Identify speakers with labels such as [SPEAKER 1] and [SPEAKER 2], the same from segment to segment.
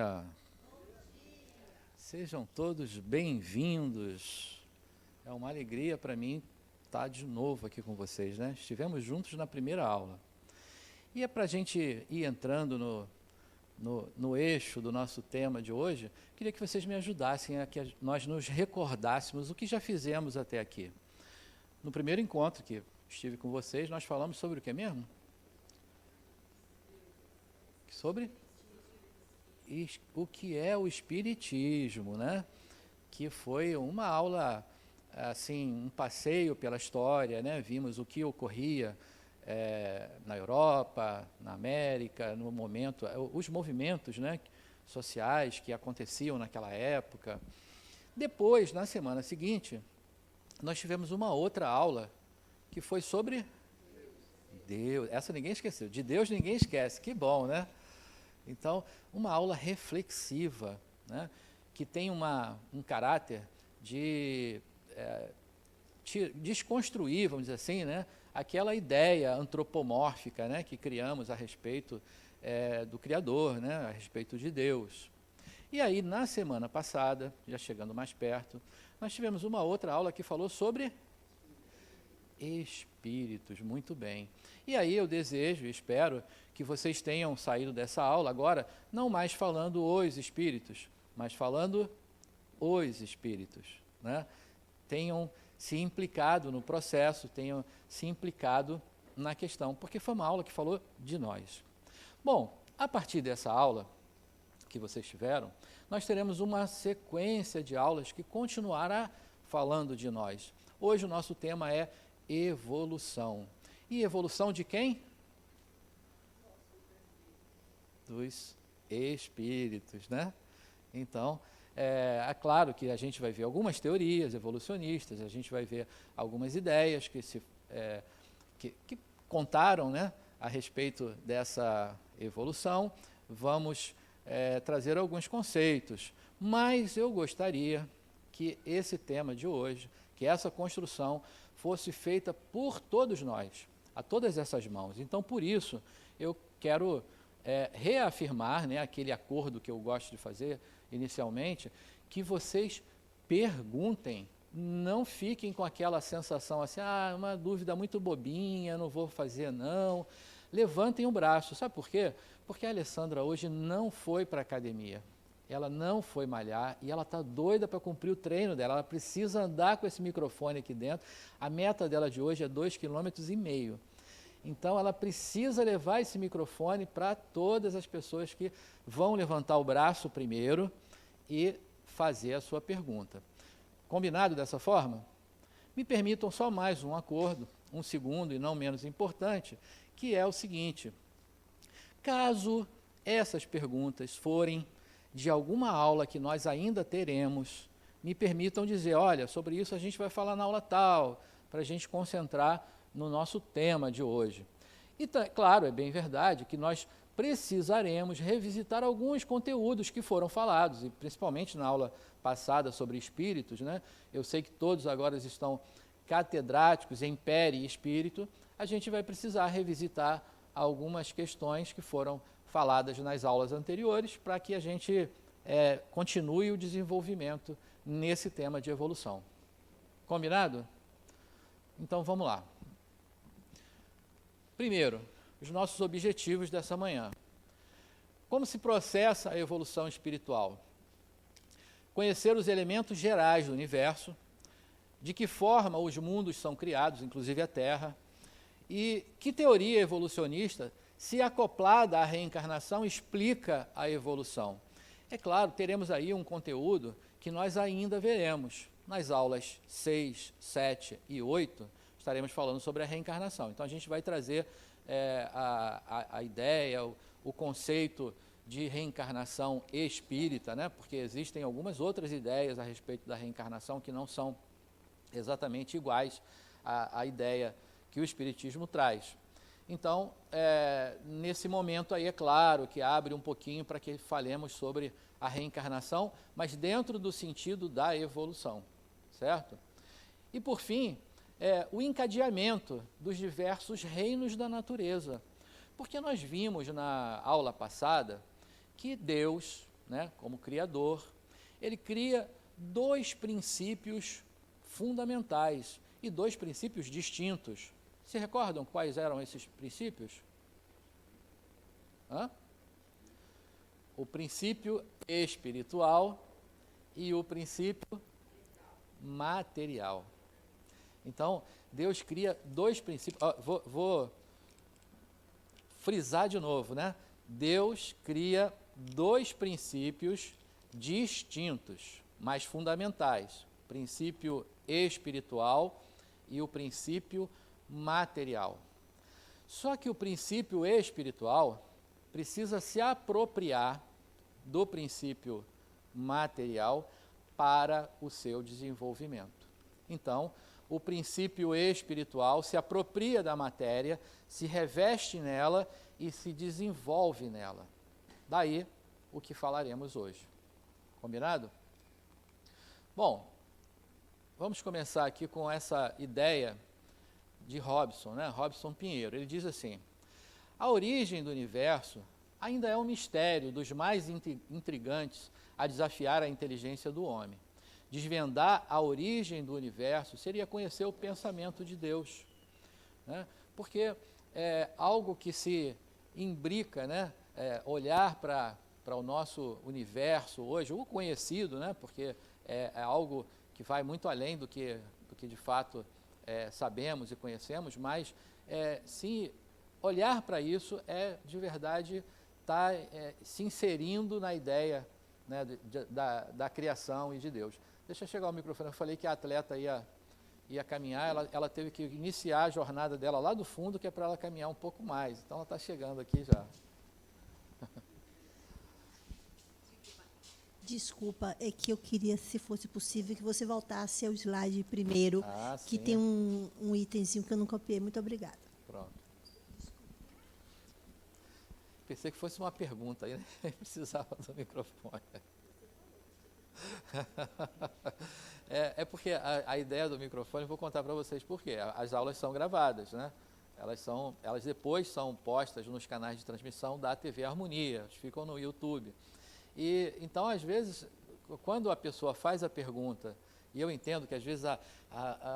[SPEAKER 1] dia! Sejam todos bem-vindos. É uma alegria para mim estar de novo aqui com vocês, né? Estivemos juntos na primeira aula. E é para a gente ir entrando no eixo do nosso tema de hoje, queria que vocês me ajudassem a que nós nos recordássemos o que já fizemos até aqui. No primeiro encontro que estive com vocês, nós falamos sobre o que mesmo? Sobre o que é o Espiritismo, né? Que foi uma aula, assim, um passeio pela história, né? Vimos o que ocorria na Europa, na América, no momento, os movimentos, né, sociais que aconteciam naquela época. Depois, na semana seguinte, nós tivemos uma outra aula que foi sobre Deus. Essa ninguém esqueceu. De Deus ninguém esquece. Que bom, né? Então, uma aula reflexiva, né, que tem um caráter de desconstruir, vamos dizer assim, né, aquela ideia antropomórfica, né, que criamos a respeito do Criador, né, a respeito de Deus. E aí, na semana passada, já chegando mais perto, nós tivemos uma outra aula que falou sobre espíritos, muito bem. E aí eu desejo e espero que vocês tenham saído dessa aula agora, não mais falando os espíritos, mas falando os espíritos, né? Tenham se implicado no processo, tenham se implicado na questão, porque foi uma aula que falou de nós. Bom, a partir dessa aula que vocês tiveram, nós teremos uma sequência de aulas que continuará falando de nós. Hoje o nosso tema é evolução. E evolução de quem? Dos espíritos, né? Então, é claro que a gente vai ver algumas teorias evolucionistas, a gente vai ver algumas ideias que contaram, né, a respeito dessa evolução. Vamos trazer alguns conceitos, mas eu gostaria que esse tema de hoje, que essa construção fosse feita por todos nós, a todas essas mãos. Então, por isso, eu quero reafirmar, né, aquele acordo que eu gosto de fazer inicialmente, que vocês perguntem, não fiquem com aquela sensação assim, uma dúvida muito bobinha, não vou fazer não. Levantem o braço, sabe por quê? Porque a Alessandra hoje não foi para a academia. Ela não foi malhar e ela está doida para cumprir o treino dela. Ela precisa andar com esse microfone aqui dentro. A meta dela de hoje é 2,5 km. Então, ela precisa levar esse microfone para todas as pessoas que vão levantar o braço primeiro e fazer a sua pergunta. Combinado dessa forma? Me permitam só mais um acordo, um segundo e não menos importante, que é o seguinte: caso essas perguntas forem de alguma aula que nós ainda teremos, me permitam dizer, olha, sobre isso a gente vai falar na aula tal, para a gente concentrar no nosso tema de hoje. E, claro, é bem verdade que nós precisaremos revisitar alguns conteúdos que foram falados, e principalmente na aula passada sobre espíritos, né? Eu sei que todos agora estão catedráticos em peri espírito, a gente vai precisar revisitar algumas questões que foram faladas nas aulas anteriores, para que a gente continue o desenvolvimento nesse tema de evolução. Combinado? Então, vamos lá. Primeiro, os nossos objetivos dessa manhã. Como se processa a evolução espiritual? Conhecer os elementos gerais do universo, de que forma os mundos são criados, inclusive a Terra, e que teoria evolucionista, se acoplada à reencarnação, explica a evolução. É claro, teremos aí um conteúdo que nós ainda veremos. Nas aulas 6, 7 e 8, estaremos falando sobre a reencarnação. Então, a gente vai trazer a ideia, o conceito de reencarnação espírita, né? Porque existem algumas outras ideias a respeito da reencarnação que não são exatamente iguais à ideia que o Espiritismo traz. Então, nesse momento aí, é claro que abre um pouquinho para que falemos sobre a reencarnação, mas dentro do sentido da evolução, certo? E, por fim, o encadeamento dos diversos reinos da natureza. Porque nós vimos na aula passada que Deus, né, como criador, ele cria dois princípios fundamentais e dois princípios distintos. Se recordam quais eram esses princípios? O princípio espiritual e o princípio material. Então, Deus cria dois princípios. Vou frisar de novo, né? Deus cria dois princípios distintos, mas fundamentais: o princípio espiritual e o princípio material. Só que o princípio espiritual precisa se apropriar do princípio material para o seu desenvolvimento. Então, o princípio espiritual se apropria da matéria, se reveste nela e se desenvolve nela. Daí o que falaremos hoje. Combinado? Bom, vamos começar aqui com essa ideia de Robson, né? Robson Pinheiro. Ele diz assim: a origem do universo ainda é um mistério dos mais intrigantes a desafiar a inteligência do homem. Desvendar a origem do universo seria conhecer o pensamento de Deus, né? Porque é algo que se imbrica, né? Olhar para o nosso universo hoje, o conhecido, né? Porque é algo que vai muito além do que de fato sabemos e conhecemos, mas se olhar para isso de verdade estar se inserindo na ideia, né, da criação e de Deus. Deixa eu chegar ao microfone. Eu falei que a atleta ia caminhar, ela teve que iniciar a jornada dela lá do fundo, que é para ela caminhar um pouco mais. Então ela está chegando aqui já.
[SPEAKER 2] Desculpa, é que eu queria, se fosse possível, que você voltasse ao slide primeiro, que tem um itemzinho que eu não copiei. Muito obrigada.
[SPEAKER 1] Pronto. Pensei que fosse uma pergunta, aí nem precisava do microfone. Porque a ideia do microfone, vou contar para vocês por quê. As aulas são gravadas, né? Elas depois são postas nos canais de transmissão da TV Harmonia, ficam no YouTube. E então, às vezes, quando a pessoa faz a pergunta, e eu entendo que às vezes a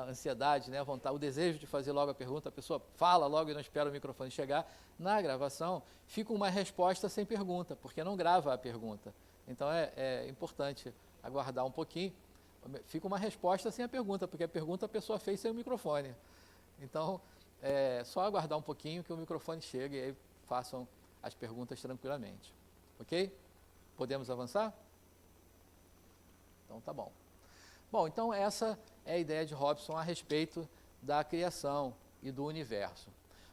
[SPEAKER 1] ansiedade, né, a vontade, o desejo de fazer logo a pergunta, a pessoa fala logo e não espera o microfone chegar, na gravação fica uma resposta sem pergunta, porque não grava a pergunta. Então é importante aguardar um pouquinho, fica uma resposta sem a pergunta, porque a pergunta a pessoa fez sem o microfone. Então, só aguardar um pouquinho que o microfone chegue e aí façam as perguntas tranquilamente. Ok? Podemos avançar? Então tá bom. Bom, então essa é a ideia de Robson a respeito da criação e do universo.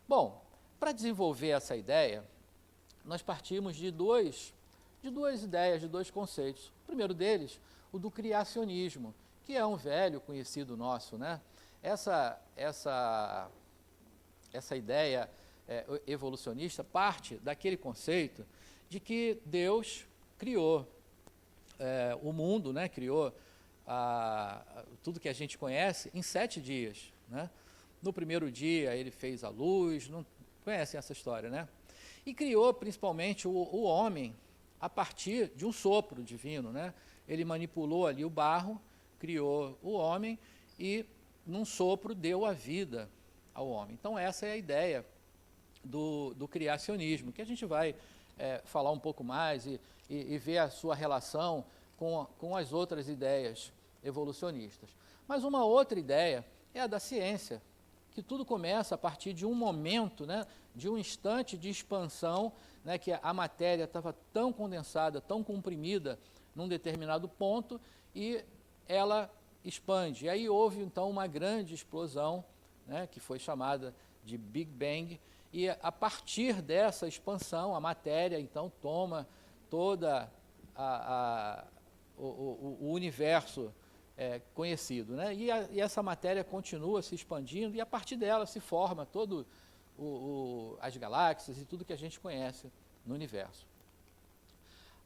[SPEAKER 1] Bom, para desenvolver essa ideia, nós partimos de duas ideias, de dois conceitos. O primeiro deles, o do criacionismo, que é um velho conhecido nosso, né? Essa ideia evolucionista parte daquele conceito de que Deus criou o mundo, né? Criou tudo que a gente conhece em 7 dias, né? No primeiro dia ele fez a luz, não conhecem essa história, né? E criou principalmente o homem a partir de um sopro divino, né? Ele manipulou ali o barro, criou o homem e num sopro deu a vida ao homem. Então essa é a ideia do criacionismo, que a gente vai falar um pouco mais e ver a sua relação com as outras ideias evolucionistas. Mas uma outra ideia é a da ciência, que tudo começa a partir de um momento, né, de um instante de expansão, né, que a matéria estava tão condensada, tão comprimida num determinado ponto e ela expande. E aí houve então uma grande explosão, né, que foi chamada de Big Bang, e a partir dessa expansão a matéria então toma toda o universo conhecido, né? E essa matéria continua se expandindo e a partir dela se forma todo as galáxias e tudo que a gente conhece no universo.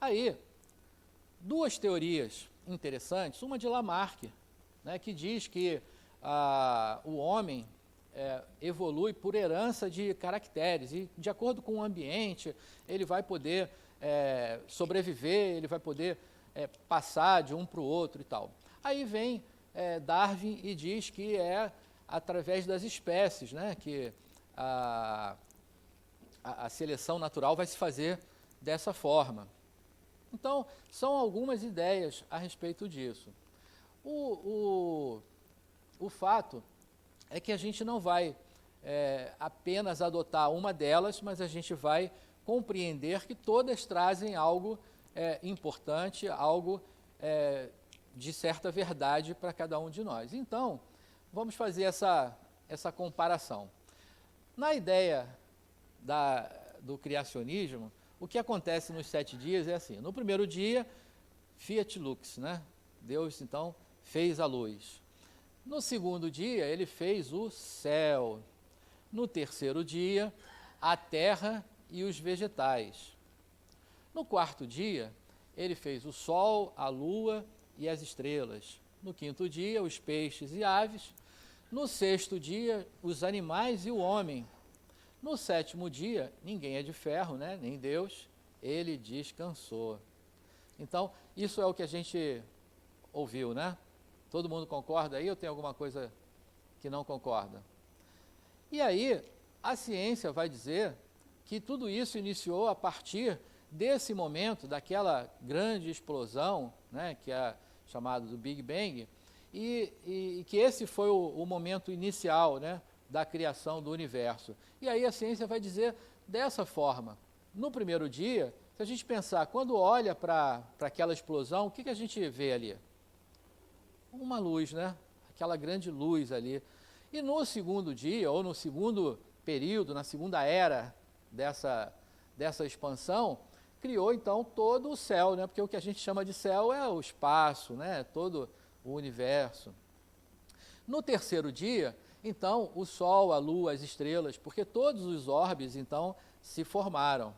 [SPEAKER 1] Aí, duas teorias interessantes, uma de Lamarck, né, que diz que o homem evolui por herança de caracteres e, de acordo com o ambiente, ele vai poder sobreviver, ele vai poder passar de um para o outro e tal. Aí vem Darwin e diz que é através das espécies, né, que a seleção natural vai se fazer dessa forma. Então, são algumas ideias a respeito disso. O fato é que a gente não vai apenas adotar uma delas, mas a gente vai compreender que todas trazem algo importante, algo de certa verdade para cada um de nós. Então, vamos fazer essa comparação. Na ideia do criacionismo, o que acontece nos 7 dias é assim: no primeiro dia, fiat lux, né? Deus, então, fez a luz. No segundo dia, ele fez o céu. No terceiro dia, a terra e os vegetais. No quarto dia, ele fez o sol, a lua e as estrelas. No quinto dia, os peixes e aves. No sexto dia, os animais e o homem. No sétimo dia, ninguém é de ferro, né? Nem Deus, ele descansou. Então, isso é o que a gente ouviu, né? Todo mundo concorda aí ou tem alguma coisa que não concorda? E aí, a ciência vai dizer que tudo isso iniciou a partir desse momento, daquela grande explosão, né, que é chamado do Big Bang, e que esse foi o momento inicial, né, da criação do universo. E aí a ciência vai dizer dessa forma: no primeiro dia, se a gente pensar, quando olha para aquela explosão, o que a gente vê ali? Uma luz, né? Aquela grande luz ali. E no segundo dia, ou no segundo período, na segunda era dessa expansão, criou então todo o céu, né? Porque o que a gente chama de céu é o espaço, né? Todo o universo. No terceiro dia, então, o Sol, a Lua, as estrelas, porque todos os orbes, então, se formaram.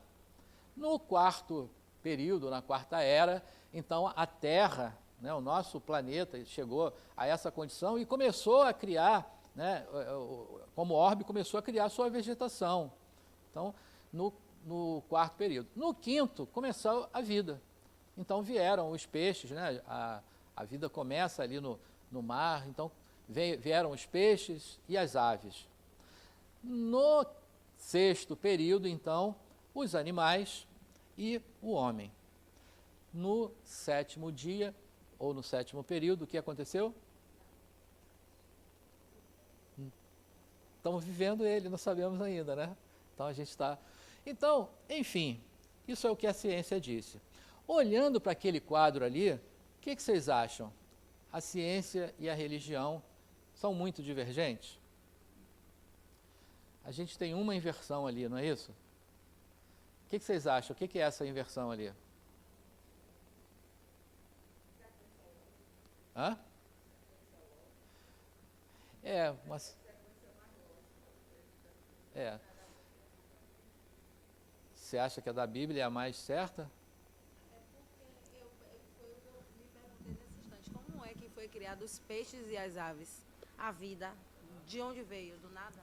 [SPEAKER 1] No quarto período, na quarta era, então, a Terra, né, o nosso planeta, chegou a essa condição e começou a criar, né, como orbe, começou a criar sua vegetação. Então, no quarto período. No quinto, começou a vida. Então, vieram os peixes, né, a vida começa ali no mar, então, vieram os peixes e as aves. No sexto período, então, os animais e o homem. No sétimo dia, ou no sétimo período, o que aconteceu? Estamos vivendo ele, não sabemos ainda, né? Então a gente está... Então, enfim, isso é o que a ciência disse. Olhando para aquele quadro ali, o que vocês acham? A ciência e a religião são muito divergentes? A gente tem uma inversão ali, não é isso? O que vocês acham? O que é essa inversão ali? Hã? Mas... Você acha que a da Bíblia é a mais certa?
[SPEAKER 3] Foi o que eu me perguntei nesse instante. Como é que foi criado os peixes e as aves? A vida, de onde veio? Do nada?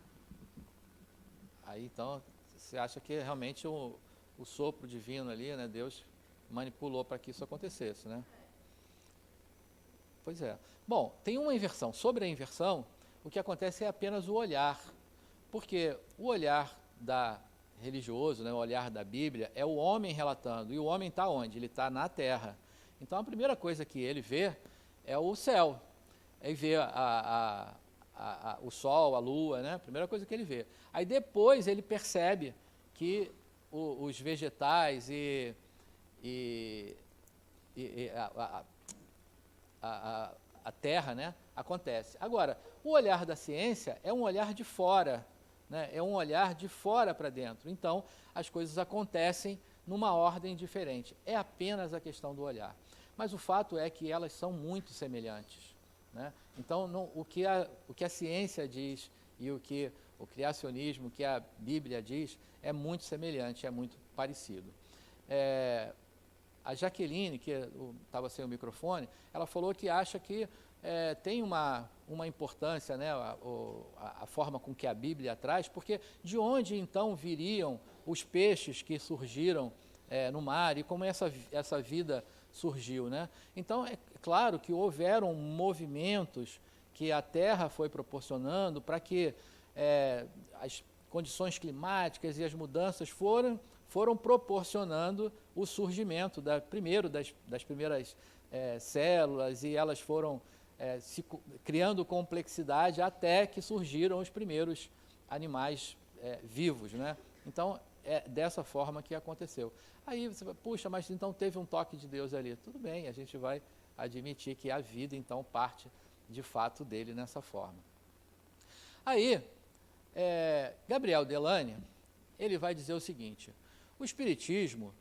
[SPEAKER 1] Aí então, você acha que realmente o sopro divino ali, né, Deus manipulou para que isso acontecesse, né? Pois é. Bom, tem uma inversão. Sobre a inversão, o que acontece é apenas o olhar. Porque o olhar religioso, né, o olhar da Bíblia, é o homem relatando. E o homem está onde? Ele está na terra. Então, a primeira coisa que ele vê é o céu. Ele vê o sol, a lua, né? A primeira coisa que ele vê. Aí depois ele percebe que os vegetais e a terra, né, acontece. Agora, o olhar da ciência é um olhar de fora, né, é um olhar de fora para dentro. Então, as coisas acontecem numa ordem diferente. É apenas a questão do olhar. Mas o fato é que elas são muito semelhantes, né? Então, o que a ciência diz e o que o criacionismo, o que a Bíblia diz, é muito semelhante, é muito parecido. A Jaqueline, que estava sem o microfone, ela falou que acha que tem uma importância, né, a forma com que a Bíblia traz, porque de onde então viriam os peixes que surgiram no mar e como essa vida surgiu, né? Então, é claro que houveram movimentos que a Terra foi proporcionando para que as condições climáticas e as mudanças foram proporcionando o surgimento primeiro das primeiras células, e elas foram criando complexidade até que surgiram os primeiros animais vivos, né? Então, é dessa forma que aconteceu. Aí você vai, puxa, mas então teve um toque de Deus ali. Tudo bem, a gente vai admitir que a vida, então, parte de fato dele nessa forma. Aí, Gabriel Delany, ele vai dizer o seguinte: o Espiritismo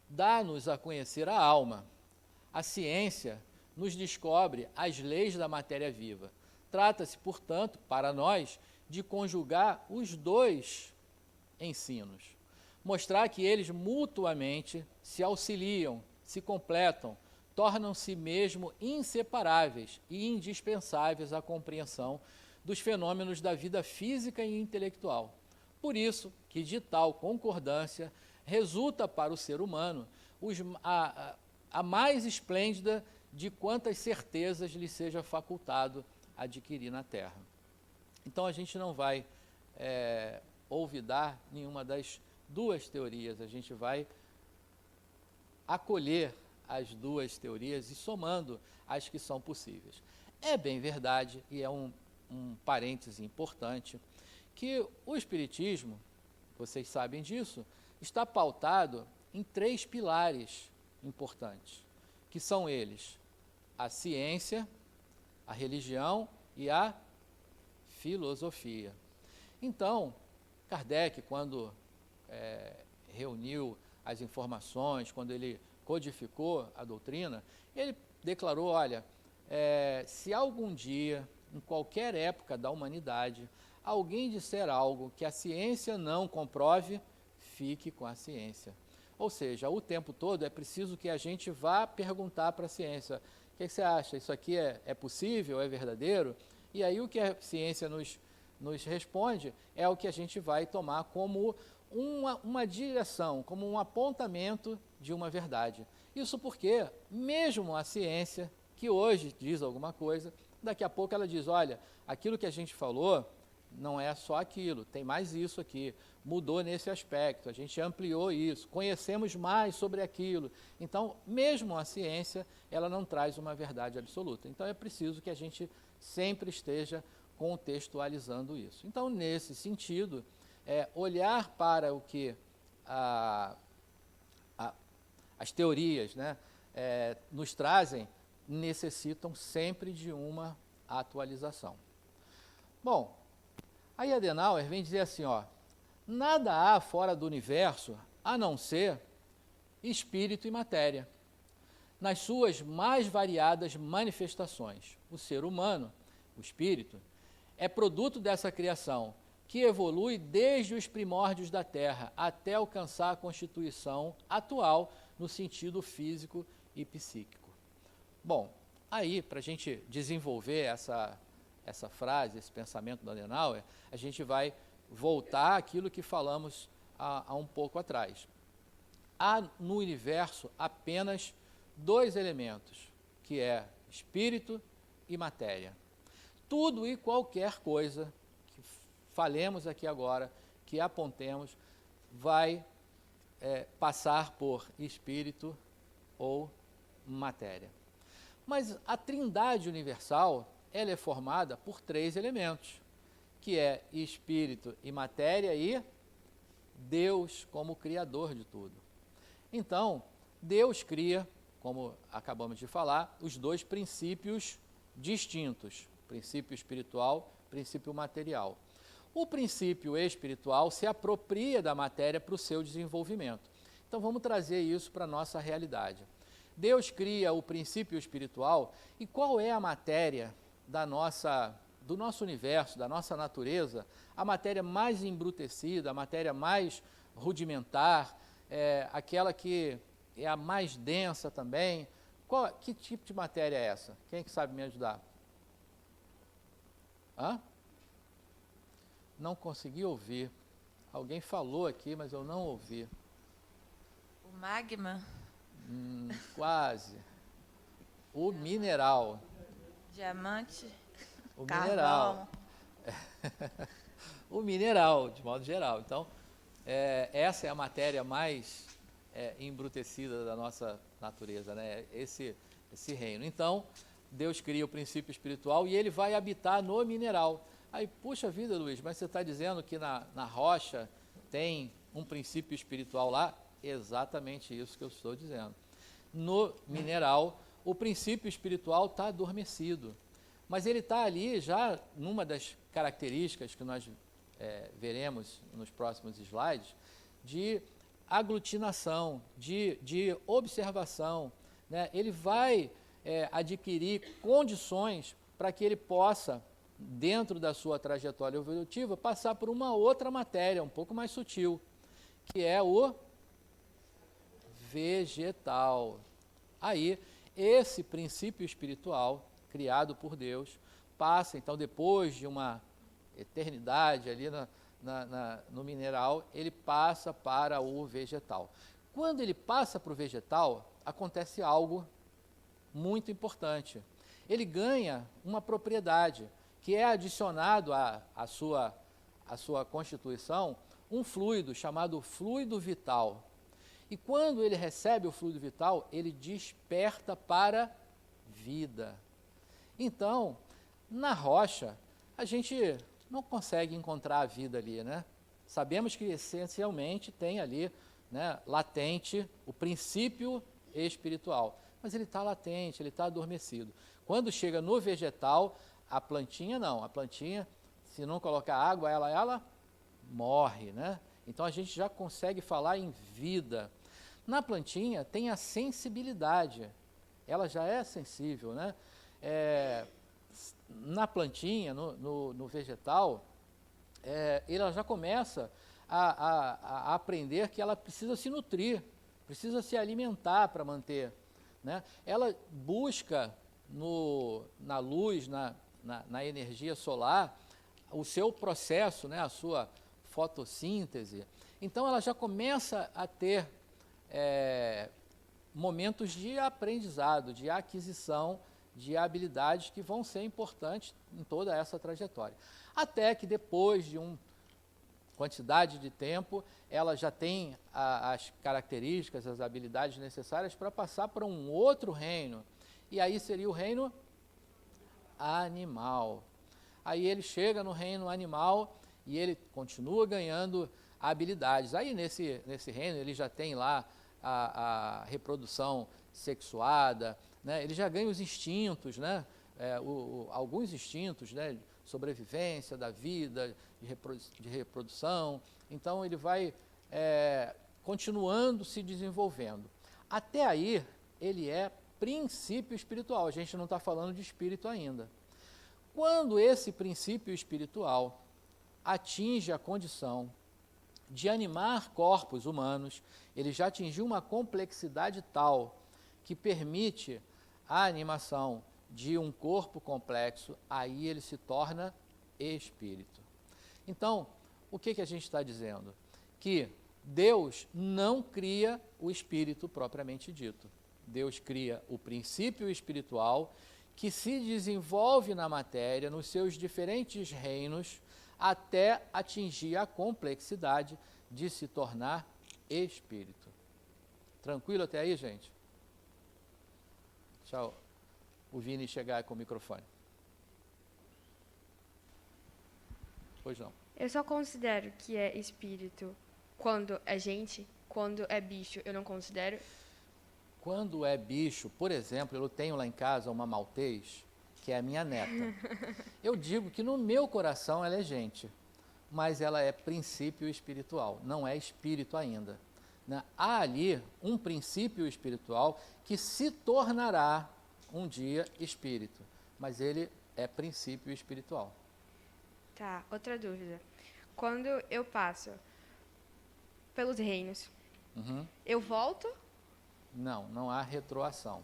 [SPEAKER 1] dá-nos a conhecer a alma. A ciência nos descobre as leis da matéria viva. Trata-se, portanto, para nós, de conjugar os dois ensinos. Mostrar que eles mutuamente se auxiliam, se completam, tornam-se mesmo inseparáveis e indispensáveis à compreensão dos fenômenos da vida física e intelectual. Por isso que de tal concordância resulta para o ser humano a mais esplêndida de quantas certezas lhe seja facultado adquirir na Terra. Então a gente não vai olvidar nenhuma das duas teorias, a gente vai acolher as duas teorias e somando as que são possíveis. É bem verdade, e é um parêntese importante, que o Espiritismo, vocês sabem disso, está pautado em 3 pilares importantes, que são eles: a ciência, a religião e a filosofia. Então, Kardec, quando reuniu as informações, quando ele codificou a doutrina, ele declarou, olha, se algum dia, em qualquer época da humanidade, alguém disser algo que a ciência não comprove, fique com a ciência. Ou seja, o tempo todo é preciso que a gente vá perguntar para a ciência: o que você acha? Isso aqui é possível? É verdadeiro? E aí o que a ciência nos responde é o que a gente vai tomar como uma direção, como um apontamento de uma verdade. Isso porque, mesmo a ciência, que hoje diz alguma coisa, daqui a pouco ela diz, olha, aquilo que a gente falou não é só aquilo, tem mais isso aqui, mudou nesse aspecto, a gente ampliou isso, conhecemos mais sobre aquilo. Então, mesmo a ciência, ela não traz uma verdade absoluta. Então, é preciso que a gente sempre esteja contextualizando isso. Então, nesse sentido, olhar para o que as teorias, né, nos trazem, necessitam sempre de uma atualização. Bom, aí Adenauer vem dizer assim, ó, nada há fora do universo a não ser espírito e matéria, nas suas mais variadas manifestações. O ser humano, o espírito, é produto dessa criação, que evolui desde os primórdios da Terra até alcançar a constituição atual no sentido físico e psíquico. Bom, aí, para a gente desenvolver essa frase, esse pensamento do Adenauer, a gente vai voltar àquilo que falamos há um pouco atrás. Há no universo apenas 2 elementos, que é espírito e matéria. Tudo e qualquer coisa que falemos aqui agora, que apontemos, vai passar por espírito ou matéria. Mas a trindade universal, ela é formada por 3 elementos, que é espírito e matéria e Deus como criador de tudo. Então, Deus cria, como acabamos de falar, os 2 princípios distintos, princípio espiritual, princípio material. O princípio espiritual se apropria da matéria para o seu desenvolvimento. Então vamos trazer isso para a nossa realidade. Deus cria o princípio espiritual, e qual é a matéria do nosso universo, da nossa natureza, a matéria mais embrutecida, a matéria mais rudimentar, aquela que é a mais densa também? Que tipo de matéria é essa? Quem é que sabe me ajudar? Não consegui ouvir. Alguém falou aqui, mas eu não ouvi.
[SPEAKER 4] O magma?
[SPEAKER 1] Quase. O mineral.
[SPEAKER 4] Diamante?
[SPEAKER 1] O
[SPEAKER 4] Carvão.
[SPEAKER 1] mineral. O mineral, de modo geral. Então, essa é a matéria mais embrutecida da nossa natureza, né? Esse reino. Então, Deus cria o princípio espiritual e ele vai habitar no mineral. Aí, puxa vida, Luiz, mas você está dizendo que na rocha tem um princípio espiritual lá? Exatamente isso que eu estou dizendo. No mineral, o princípio espiritual está adormecido. Mas ele está ali já numa das características que nós veremos nos próximos slides, de aglutinação, de observação, né? Ele vai adquirir condições para que ele possa, dentro da sua trajetória evolutiva, passar por uma outra matéria, um pouco mais sutil, que é o vegetal. Aí, esse princípio espiritual, criado por Deus, passa, então, depois de uma eternidade ali no mineral, ele passa para o vegetal. Quando ele passa para o vegetal, acontece algo muito importante. Ele ganha uma propriedade, que é adicionado à sua constituição um fluido chamado fluido vital. E quando ele recebe o fluido vital, ele desperta para vida. Então, na rocha, a gente não consegue encontrar a vida ali, né? Sabemos que essencialmente tem ali, né, latente o princípio espiritual, mas ele está latente, ele está adormecido. Quando chega no vegetal, a plantinha não, a plantinha, se não colocar água, ela morre, né? Então a gente já consegue falar em vida. Na plantinha tem a sensibilidade, ela já é sensível, né? Na plantinha, no vegetal, ela já começa a aprender que ela precisa se nutrir, precisa se alimentar para manter, né? Ela busca na luz, na energia solar, o seu processo, né? A sua fotossíntese. Então ela já começa a ter momentos de aprendizado, de aquisição de habilidades que vão ser importantes em toda essa trajetória. Até que depois de uma quantidade de tempo, ela já tem as características, as habilidades necessárias para passar para um outro reino. E aí seria o reino animal. Aí ele chega no reino animal e ele continua ganhando habilidades. Aí nesse reino ele já tem lá a reprodução sexuada, né? Ele já ganha os instintos, né? Alguns instintos, né? Sobrevivência da vida, de reprodução. Então ele vai continuando se desenvolvendo. Até aí ele é princípio espiritual, a gente não está falando de espírito ainda. Quando esse princípio espiritual atinge a condição de animar corpos humanos, ele já atingiu uma complexidade tal que permite a animação de um corpo complexo, aí ele se torna espírito. Então, o que a gente está dizendo? Que Deus não cria o espírito propriamente dito. Deus cria o princípio espiritual que se desenvolve na matéria, nos seus diferentes reinos, até atingir a complexidade de se tornar espírito. Tranquilo até aí, gente? Deixa o Vini chegar com o microfone. Pois não.
[SPEAKER 5] Eu só considero que é espírito quando é gente, quando é bicho eu não considero.
[SPEAKER 1] Quando é bicho, por exemplo, eu tenho lá em casa uma maltês, que é a minha neta. Eu digo que no meu coração ela é gente, mas ela é princípio espiritual, não é espírito ainda. Né? Há ali um princípio espiritual que se tornará um dia espírito, mas ele é princípio espiritual.
[SPEAKER 5] Tá, outra dúvida. Quando eu passo pelos reinos, eu volto?
[SPEAKER 1] Não há retroação.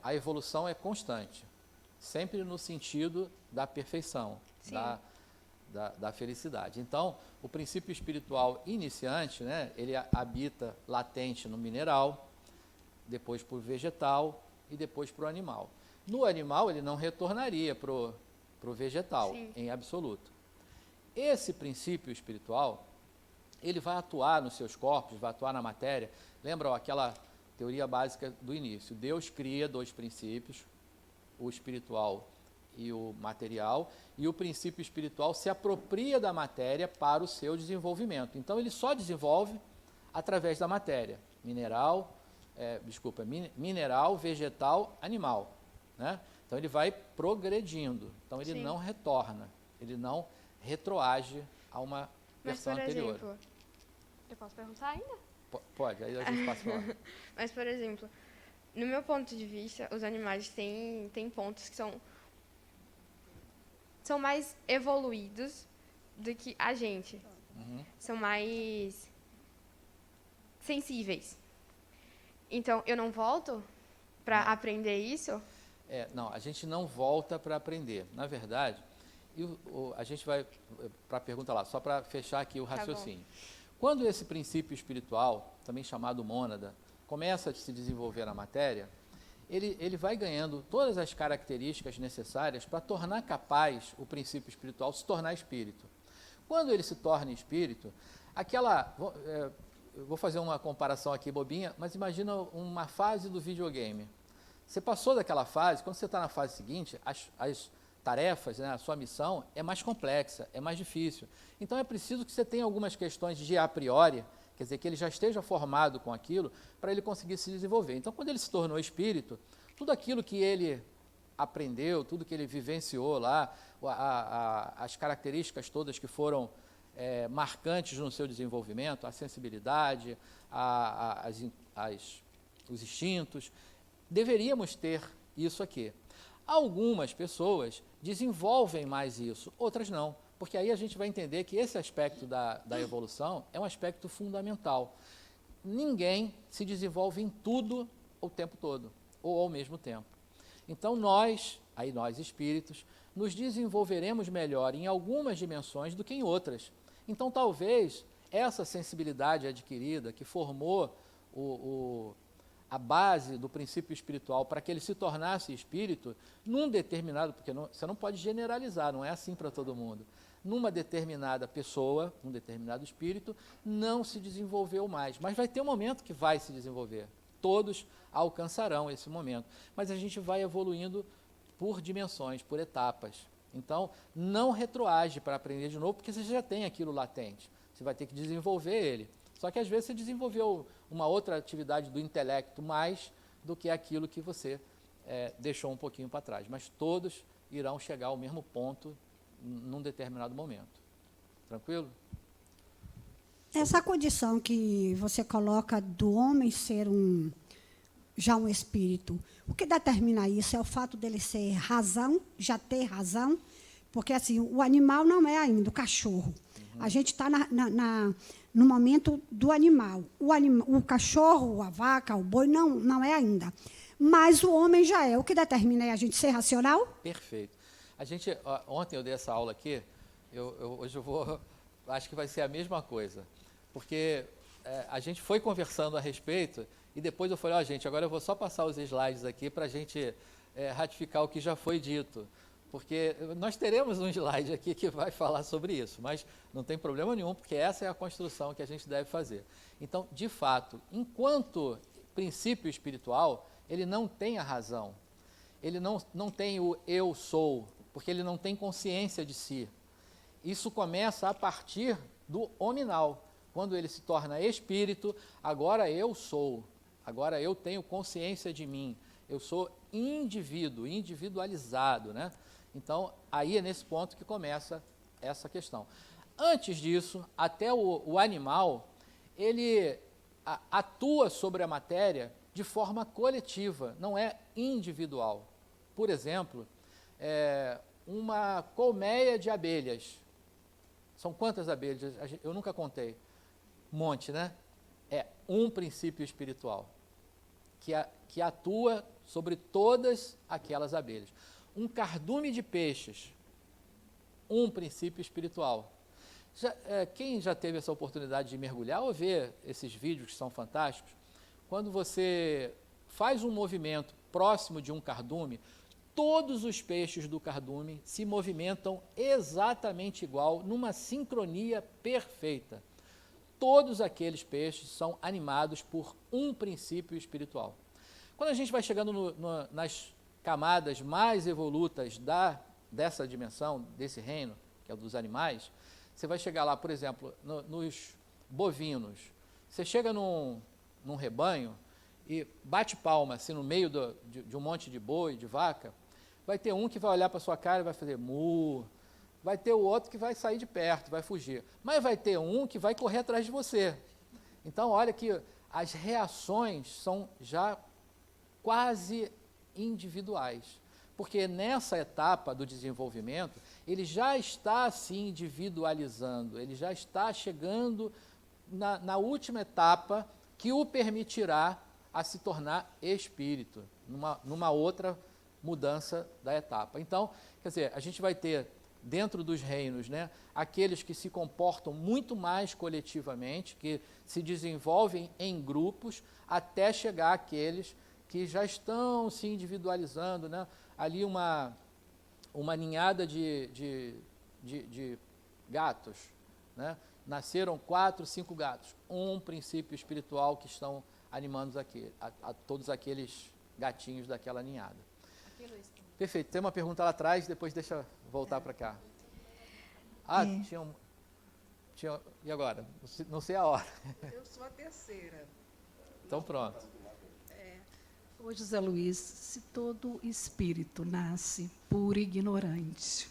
[SPEAKER 1] A evolução é constante, sempre no sentido da perfeição, da felicidade. Então, o princípio espiritual iniciante, né, ele habita latente no mineral, depois para o vegetal e depois para o animal. No animal, ele não retornaria para o vegetal,
[SPEAKER 5] Sim.
[SPEAKER 1] em absoluto. Esse princípio espiritual, ele vai atuar nos seus corpos, vai atuar na matéria. Lembra aquela teoria básica do início? Deus cria dois princípios, o espiritual e o material, e o princípio espiritual se apropria da matéria para o seu desenvolvimento. Então, ele só desenvolve através da matéria, mineral, vegetal, animal, né? Então, ele vai progredindo. Então, ele
[SPEAKER 5] Sim.
[SPEAKER 1] não retorna, ele não retroage a uma
[SPEAKER 5] Mas,
[SPEAKER 1] versão
[SPEAKER 5] por
[SPEAKER 1] anterior.
[SPEAKER 5] exemplo, eu posso perguntar ainda?
[SPEAKER 1] Pode, aí a gente passa a falar.
[SPEAKER 5] Mas, por exemplo, no meu ponto de vista, os animais têm pontos que são mais evoluídos do que a gente.
[SPEAKER 1] Uhum.
[SPEAKER 5] São mais sensíveis. Então, eu não volto para aprender isso?
[SPEAKER 1] Não, a gente não volta para aprender. Na verdade, a gente vai para a pergunta lá, só para fechar aqui o raciocínio. Quando esse princípio espiritual, também chamado mônada, começa a se desenvolver na matéria, ele vai ganhando todas as características necessárias para tornar capaz o princípio espiritual se tornar espírito. Quando ele se torna espírito, eu vou fazer uma comparação aqui bobinha, mas imagina uma fase do videogame. Você passou daquela fase, quando você está na fase seguinte, as tarefas, né, a sua missão é mais complexa, é mais difícil. Então é preciso que você tenha algumas questões de a priori, quer dizer, que ele já esteja formado com aquilo, para ele conseguir se desenvolver. Então, quando ele se tornou espírito, tudo aquilo que ele aprendeu, tudo que ele vivenciou lá, as características todas que foram marcantes no seu desenvolvimento, a sensibilidade, os instintos, deveríamos ter isso aqui. Algumas pessoas desenvolvem mais isso, outras não, porque aí a gente vai entender que esse aspecto da evolução é um aspecto fundamental. Ninguém se desenvolve em tudo o tempo todo, ou ao mesmo tempo. Então nós espíritos, nos desenvolveremos melhor em algumas dimensões do que em outras. Então talvez essa sensibilidade adquirida, que formou a base do princípio espiritual para que ele se tornasse espírito, num determinado, porque você não pode generalizar, não é assim para todo mundo, numa determinada pessoa, num determinado espírito, não se desenvolveu mais, mas vai ter um momento que vai se desenvolver, todos alcançarão esse momento, mas a gente vai evoluindo por dimensões, por etapas. Então, não retroage para aprender de novo, porque você já tem aquilo latente, você vai ter que desenvolver ele. Só que às vezes você desenvolveu uma outra atividade do intelecto mais do que aquilo que você deixou um pouquinho para trás. Mas todos irão chegar ao mesmo ponto num determinado momento. Tranquilo?
[SPEAKER 6] Essa condição que você coloca do homem ser já um espírito, o que determina isso é o fato dele ser razão, já ter razão, porque assim, o animal não é ainda, o cachorro. A gente está no momento do animal. O cachorro, a vaca, o boi, não é ainda. Mas o homem já é. O que determina é a gente ser racional?
[SPEAKER 1] Perfeito. Ontem eu dei essa aula aqui, hoje acho que vai ser a mesma coisa. Porque a gente foi conversando a respeito e depois eu falei, gente, agora eu vou só passar os slides aqui para a gente ratificar o que já foi dito. Porque nós teremos um slide aqui que vai falar sobre isso, mas não tem problema nenhum, porque essa é a construção que a gente deve fazer. Então, de fato, enquanto princípio espiritual, ele não tem a razão, ele não tem o eu sou, porque ele não tem consciência de si. Isso começa a partir do hominal, quando ele se torna espírito, agora eu sou, agora eu tenho consciência de mim, eu sou indivíduo, individualizado, né? Então, aí é nesse ponto que começa essa questão. Antes disso, até o animal, ele atua sobre a matéria de forma coletiva, não é individual. Por exemplo, uma colmeia de abelhas. São quantas abelhas? Eu nunca contei. Um monte, né? É um princípio espiritual que atua sobre todas aquelas abelhas. Um cardume de peixes, um princípio espiritual. Quem já teve essa oportunidade de mergulhar ou ver esses vídeos que são fantásticos, quando você faz um movimento próximo de um cardume, todos os peixes do cardume se movimentam exatamente igual, numa sincronia perfeita. Todos aqueles peixes são animados por um princípio espiritual. Quando a gente vai chegando nas camadas mais evolutas dessa dimensão, desse reino, que é o dos animais, você vai chegar lá, por exemplo, nos bovinos. Você chega num rebanho e bate palma assim, no meio de um monte de boi, de vaca, vai ter um que vai olhar para a sua cara e vai fazer mu, vai ter o outro que vai sair de perto, vai fugir, mas vai ter um que vai correr atrás de você. Então, olha que as reações são já quase individuais, porque nessa etapa do desenvolvimento, ele já está se individualizando, ele já está chegando na última etapa que o permitirá a se tornar espírito, numa outra mudança da etapa. Então, quer dizer, a gente vai ter dentro dos reinos, né, aqueles que se comportam muito mais coletivamente, que se desenvolvem em grupos, até chegar àqueles que já estão se individualizando, né? Ali uma ninhada de gatos, né? Nasceram 4, 5 gatos, um princípio espiritual que estão animando a todos aqueles gatinhos daquela ninhada. Perfeito, tem uma pergunta lá atrás, depois deixa eu voltar para cá. Tinha, e agora? Não sei a hora.
[SPEAKER 7] Eu sou a terceira.
[SPEAKER 1] Então pronto.
[SPEAKER 7] Ô José Luiz, se todo espírito nasce puro e ignorante,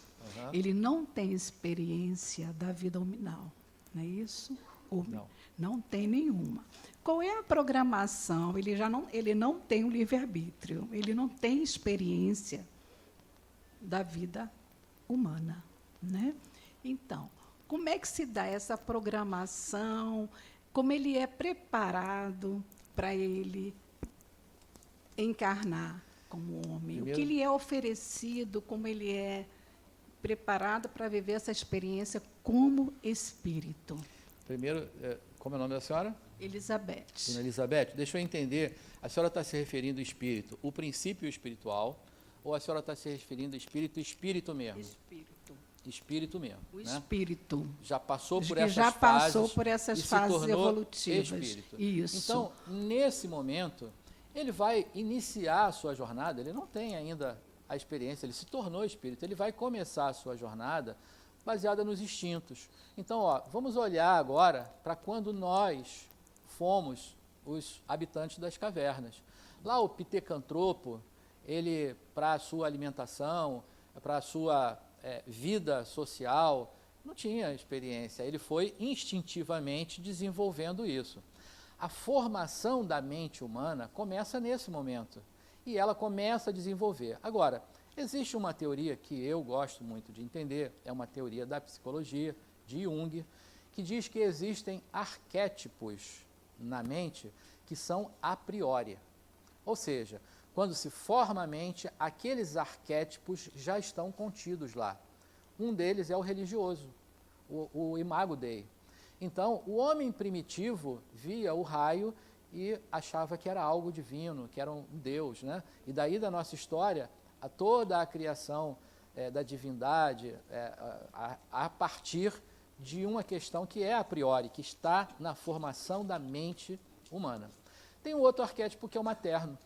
[SPEAKER 7] ele não tem experiência da vida nominal, não é isso?
[SPEAKER 1] Não.
[SPEAKER 7] Não tem nenhuma. Qual é a programação? Ele não tem o livre-arbítrio, ele não tem experiência da vida humana, né? Então, como é que se dá essa programação? Como ele é preparado para ele encarnar como homem?
[SPEAKER 1] Primeiro,
[SPEAKER 7] o que lhe é oferecido? Como ele é preparado para viver essa experiência como espírito?
[SPEAKER 1] Primeiro, como é o nome da senhora?
[SPEAKER 7] Elizabeth.
[SPEAKER 1] Dona Elizabeth, deixa eu entender, a senhora está se referindo ao espírito, o princípio espiritual, ou a senhora está se referindo ao espírito mesmo?
[SPEAKER 7] Espírito.
[SPEAKER 1] Espírito mesmo.
[SPEAKER 7] O
[SPEAKER 1] né?
[SPEAKER 7] espírito.
[SPEAKER 1] Já passou por
[SPEAKER 7] Que
[SPEAKER 1] essas
[SPEAKER 7] já
[SPEAKER 1] fases.
[SPEAKER 7] passou por essas
[SPEAKER 1] e se
[SPEAKER 7] fases
[SPEAKER 1] tornou
[SPEAKER 7] evolutivas.
[SPEAKER 1] Espírito.
[SPEAKER 7] Isso.
[SPEAKER 1] Então, nesse momento, ele vai iniciar a sua jornada, ele não tem ainda a experiência, ele se tornou espírito, ele vai começar a sua jornada baseada nos instintos. Então, vamos olhar agora para quando nós fomos os habitantes das cavernas. Lá o pitecantropo, ele, para a sua alimentação, para a sua vida social, não tinha experiência, ele foi instintivamente desenvolvendo isso. A formação da mente humana começa nesse momento, e ela começa a desenvolver. Agora, existe uma teoria que eu gosto muito de entender, é uma teoria da psicologia, de Jung, que diz que existem arquétipos na mente que são a priori. Ou seja, quando se forma a mente, aqueles arquétipos já estão contidos lá. Um deles é o religioso, o Imago Dei. Então, o homem primitivo via o raio e achava que era algo divino, que era um Deus, né? E daí da nossa história, toda a criação da divindade, a partir de uma questão que é a priori, que está na formação da mente humana. Tem um outro arquétipo que é o materno.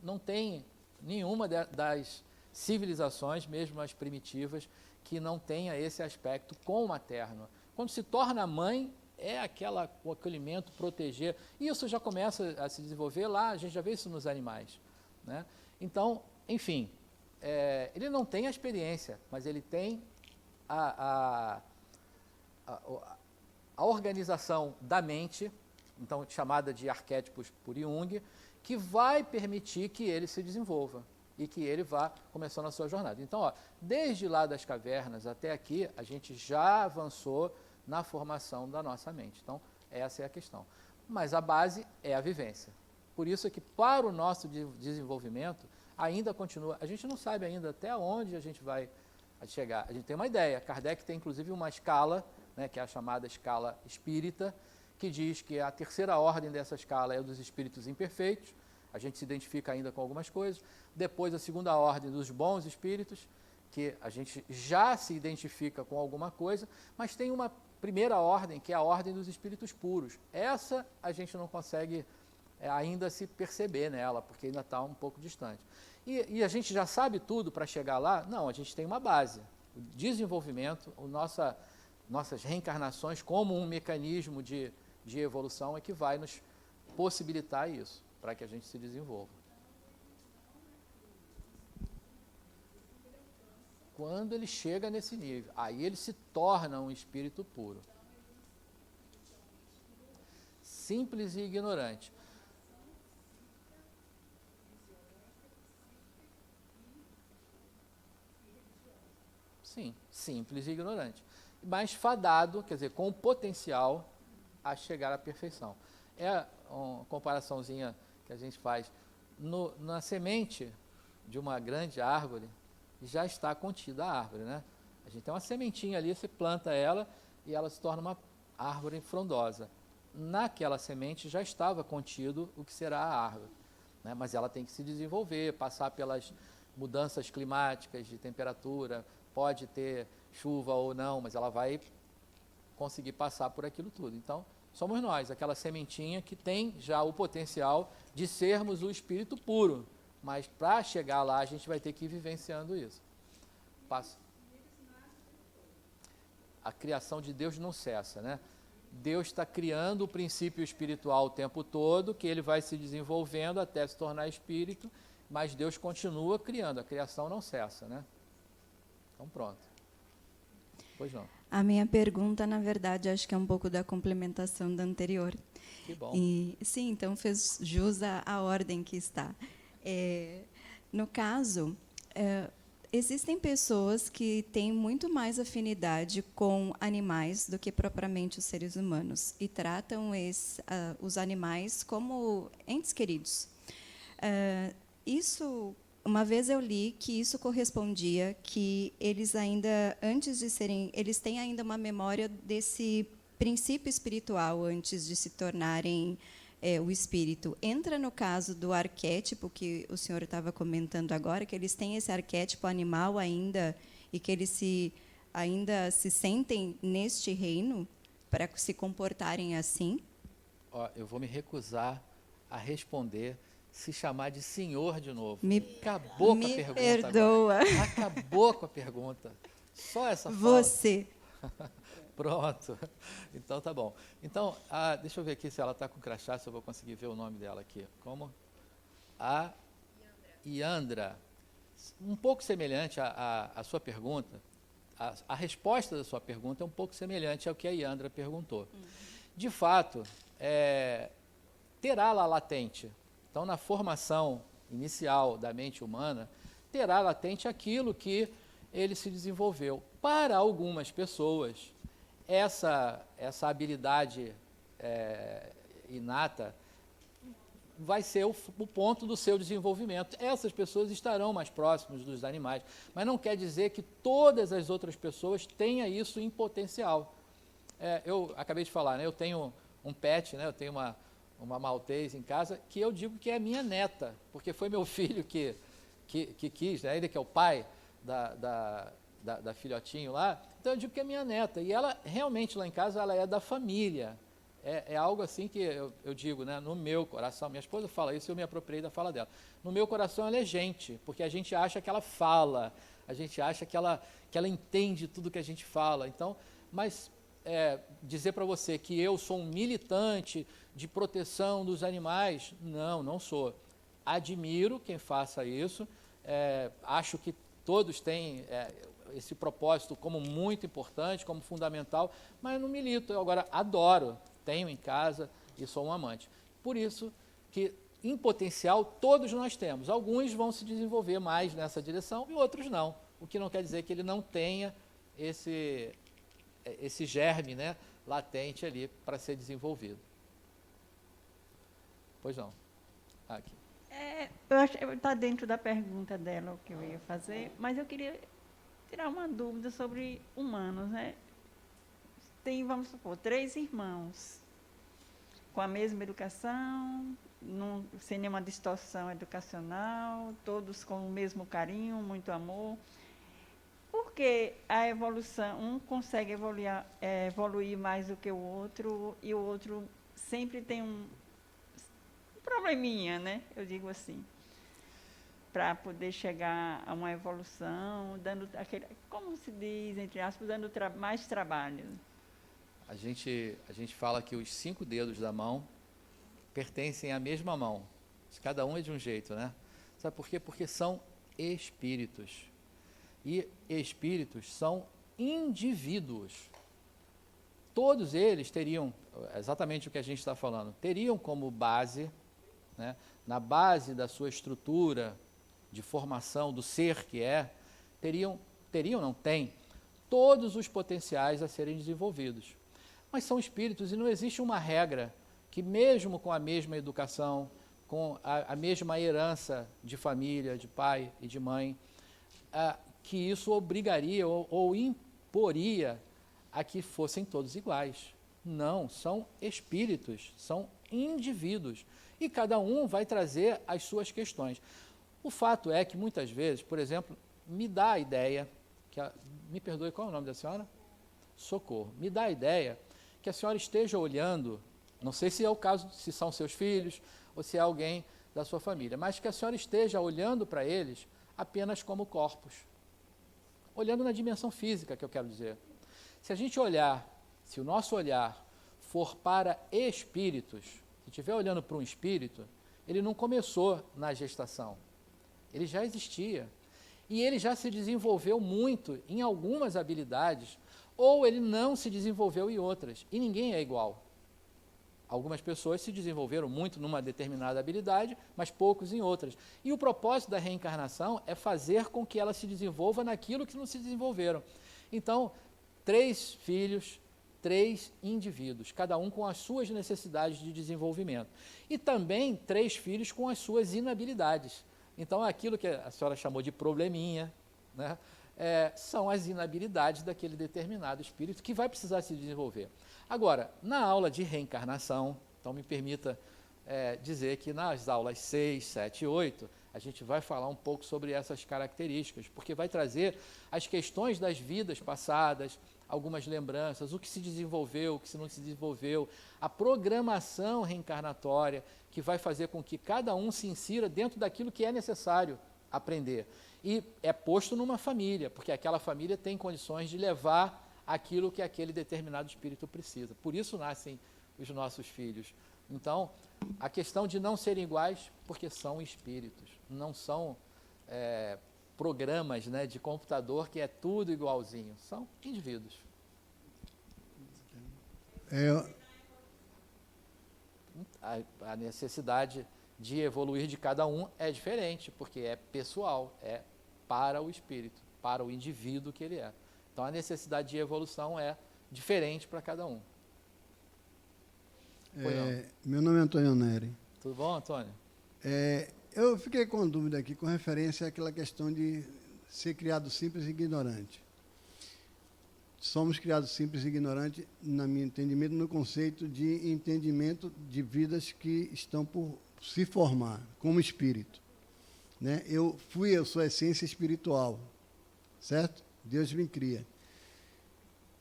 [SPEAKER 1] Não tem nenhuma das civilizações, mesmo as primitivas, que não tenha esse aspecto com o materno. Quando se torna mãe, é o acolhimento, proteger. Isso já começa a se desenvolver lá, a gente já vê isso nos animais, né? Então, enfim, ele não tem a experiência, mas ele tem a organização da mente, então chamada de arquétipos por Jung, que vai permitir que ele se desenvolva e que ele vá começando a sua jornada. Então, desde lá das cavernas até aqui, a gente já avançou na formação da nossa mente. Então, essa é a questão. Mas a base é a vivência. Por isso é que para o nosso desenvolvimento, ainda continua, a gente não sabe ainda até onde a gente vai a chegar. A gente tem uma ideia. Kardec tem, inclusive, uma escala, né, que é a chamada escala espírita, que diz que a terceira ordem dessa escala é a dos espíritos imperfeitos. A gente se identifica ainda com algumas coisas. Depois, a segunda ordem dos bons espíritos, que a gente já se identifica com alguma coisa, mas tem uma primeira ordem, que é a ordem dos espíritos puros. Essa a gente não consegue ainda se perceber nela, porque ainda está um pouco distante. E a gente já sabe tudo para chegar lá? Não, a gente tem uma base. O desenvolvimento, nossas reencarnações como um mecanismo de evolução é que vai nos possibilitar isso, para que a gente se desenvolva. Quando ele chega nesse nível, aí ele se torna um espírito puro. Simples e ignorante. Sim, simples e ignorante. Mas fadado, quer dizer, com potencial a chegar à perfeição. É uma comparaçãozinha que a gente faz. Na semente de uma grande árvore, já está contida a árvore, né? A gente tem uma sementinha ali, você planta ela e ela se torna uma árvore frondosa. Naquela semente já estava contido o que será a árvore, né? Mas ela tem que se desenvolver, passar pelas mudanças climáticas de temperatura, pode ter chuva ou não, mas ela vai conseguir passar por aquilo tudo. Então, somos nós, aquela sementinha que tem já o potencial de sermos o espírito puro. Mas para chegar lá, a gente vai ter que ir vivenciando isso. Passa. A criação de Deus não cessa, né? Deus está criando o princípio espiritual o tempo todo, que ele vai se desenvolvendo até se tornar espírito, mas Deus continua criando, a criação não cessa, né? Então, pronto. Pois não.
[SPEAKER 8] A minha pergunta, na verdade, acho que é um pouco da complementação da anterior.
[SPEAKER 1] Que bom.
[SPEAKER 8] Sim, então fez jus à ordem que está. No caso, existem pessoas que têm muito mais afinidade com animais do que propriamente os seres humanos e tratam os animais como entes queridos. Uma vez eu li que isso correspondia que eles ainda, antes de serem, eles têm ainda uma memória desse princípio espiritual antes de se tornarem o espírito. Entra no caso do arquétipo que o senhor estava comentando agora, que eles têm esse arquétipo animal ainda e que eles ainda se sentem neste reino para se comportarem assim?
[SPEAKER 1] Eu vou me recusar a responder se chamar de senhor de novo.
[SPEAKER 8] Acabou com a pergunta. Me perdoa.
[SPEAKER 1] Agora. Acabou com a pergunta. Só essa fala.
[SPEAKER 8] Você.
[SPEAKER 1] Pronto. Então, tá bom. Então, deixa eu ver aqui se ela está com crachá, se eu vou conseguir ver o nome dela aqui. Como? A Iandra. Um pouco semelhante à sua pergunta. A resposta da sua pergunta é um pouco semelhante ao que a Iandra perguntou. De fato, terá lá latente. Então, na formação inicial da mente humana, terá latente aquilo que ele se desenvolveu. Para algumas pessoas, essa habilidade inata vai ser o ponto do seu desenvolvimento. Essas pessoas estarão mais próximas dos animais, mas não quer dizer que todas as outras pessoas tenham isso em potencial. Eu acabei de falar, né, eu tenho um pet, né, eu tenho uma maltese em casa, que eu digo que é minha neta, porque foi meu filho que quis, né, ele que é o pai da filhotinho lá, então eu digo que é minha neta, e ela realmente lá em casa ela é da família, é algo assim que eu digo, né, no meu coração, minha esposa fala isso e eu me apropriei da fala dela, no meu coração ela é gente, porque a gente acha que ela fala, a gente acha que ela entende tudo que a gente fala, então, mas dizer para você que eu sou um militante de proteção dos animais, não sou. Admiro quem faça isso, acho que todos têm esse propósito como muito importante, como fundamental, mas não milito. Eu agora adoro, tenho em casa e sou um amante. Por isso que, em potencial, todos nós temos. Alguns vão se desenvolver mais nessa direção e outros não. O que não quer dizer que ele não tenha esse germe, né, latente ali para ser desenvolvido. Pois não.
[SPEAKER 9] Eu acho que está dentro da pergunta dela o que eu ia fazer, mas eu queria tirar uma dúvida sobre humanos, né? Tem, vamos supor, 3 irmãos com a mesma educação, sem nenhuma distorção educacional, todos com o mesmo carinho, muito amor. Por que a evolução, um consegue evoluir mais do que o outro e o outro sempre tem um probleminha, né? Eu digo assim, para poder chegar a uma evolução, dando aquele, como se diz, entre aspas, dando mais trabalho.
[SPEAKER 1] A gente fala que os 5 dedos da mão pertencem à mesma mão. Cada um é de um jeito, né? Sabe por quê? Porque são espíritos. E espíritos são indivíduos. Todos eles teriam, exatamente o que a gente está falando, teriam como base, né, na base da sua estrutura de formação, do ser que é, não tem, todos os potenciais a serem desenvolvidos. Mas são espíritos e não existe uma regra que mesmo com a mesma educação, com a mesma herança de família, de pai e de mãe, que isso obrigaria ou imporia a que fossem todos iguais. Não, são espíritos, são indivíduos. E cada um vai trazer as suas questões. O fato é que muitas vezes, por exemplo, me dá a ideia, me perdoe, qual é o nome da senhora? Socorro. Me dá a ideia que a senhora esteja olhando, não sei se é o caso, se são seus filhos ou se é alguém da sua família, mas que a senhora esteja olhando para eles apenas como corpos. Olhando na dimensão física, que eu quero dizer. Se a gente olhar, se o nosso olhar for para espíritos, se estiver olhando para um espírito, ele não começou na gestação. Ele já existia. E ele já se desenvolveu muito em algumas habilidades, ou ele não se desenvolveu em outras. E ninguém é igual. Algumas pessoas se desenvolveram muito numa determinada habilidade, mas poucos em outras. E o propósito da reencarnação é fazer com que ela se desenvolva naquilo que não se desenvolveram. Então, 3 filhos, 3 indivíduos, cada um com as suas necessidades de desenvolvimento. E também 3 filhos com as suas inabilidades. Então, aquilo que a senhora chamou de probleminha, né, são as inabilidades daquele determinado espírito que vai precisar se desenvolver. Agora, na aula de reencarnação, então me permita dizer que nas aulas 6, 7 e 8, a gente vai falar um pouco sobre essas características, porque vai trazer as questões das vidas passadas, algumas lembranças, o que se desenvolveu, o que não se desenvolveu, a programação reencarnatória, que vai fazer com que cada um se insira dentro daquilo que é necessário aprender. E é posto numa família, porque aquela família tem condições de levar aquilo que aquele determinado espírito precisa. Por isso nascem os nossos filhos. Então, a questão de não serem iguais, porque são espíritos, não são programas, né, de computador que é tudo igualzinho, são indivíduos. A necessidade de evoluir de cada um é diferente, porque é pessoal, é para o espírito, para o indivíduo que ele é. Então, a necessidade de evolução é diferente para cada um.
[SPEAKER 10] Meu nome é Antônio Neri.
[SPEAKER 1] Tudo bom, Antônio?
[SPEAKER 10] Eu fiquei com dúvida aqui com referência àquela questão de ser criado simples e ignorante. Somos criados simples e ignorantes, no meu entendimento, no conceito de entendimento de vidas que estão por se formar como espírito. Né? Eu sou a essência espiritual, certo? Deus me cria.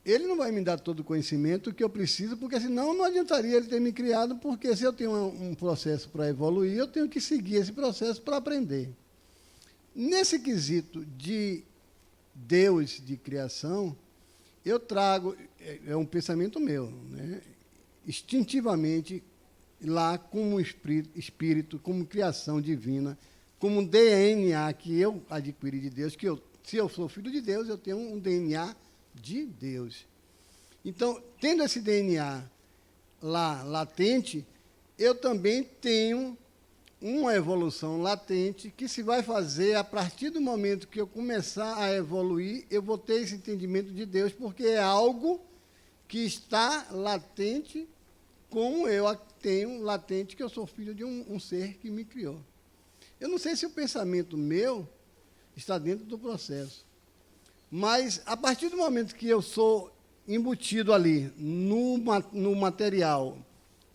[SPEAKER 10] Ele não vai me dar todo o conhecimento que eu preciso, porque senão não adiantaria ele ter me criado, porque se eu tenho um processo para evoluir, eu tenho que seguir esse processo para aprender. Nesse quesito de Deus, de criação, eu trago, é um pensamento meu, né? Instintivamente, lá como espírito, como criação divina, como DNA que eu adquiri de Deus, se eu sou filho de Deus, eu tenho um DNA de Deus. Então, tendo esse DNA lá latente, eu também tenho uma evolução latente que se vai fazer a partir do momento que eu começar a evoluir, eu vou ter esse entendimento de Deus, porque é algo que está latente, como eu tenho latente que eu sou filho de um ser que me criou. Eu não sei se o pensamento meu está dentro do processo, Mas, a partir do momento que eu sou embutido ali no material,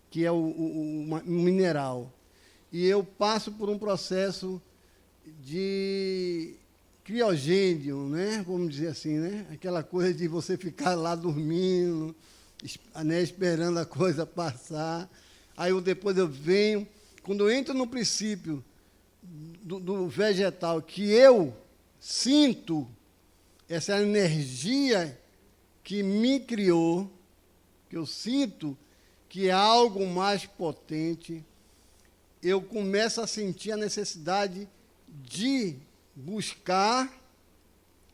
[SPEAKER 10] que é o mineral, e eu passo por um processo de criogênio, né? Vamos dizer assim, né? Aquela coisa de você ficar lá dormindo, né? Esperando a coisa passar. Aí depois eu venho, quando eu entro no princípio do vegetal, que eu sinto essa energia que me criou, que eu sinto que é algo mais potente, eu começo a sentir a necessidade de buscar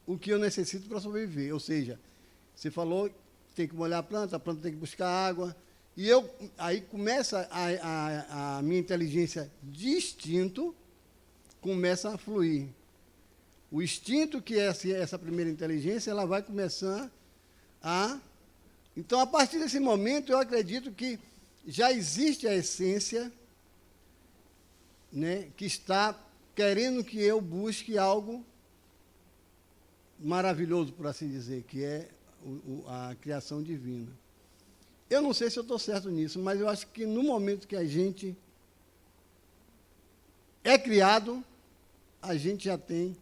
[SPEAKER 10] o que eu necessito para sobreviver. Ou seja, você falou que tem que molhar a planta tem que buscar água, e aí começa a minha inteligência de instinto, começa a fluir. O instinto, que é essa primeira inteligência, ela vai começar a... Então, a partir desse momento, eu acredito que já existe a essência, né, que está querendo que eu busque algo maravilhoso, por assim dizer, que é a criação divina. Eu não sei se eu estou certo nisso, mas eu acho que no momento que a gente é criado, a gente já tem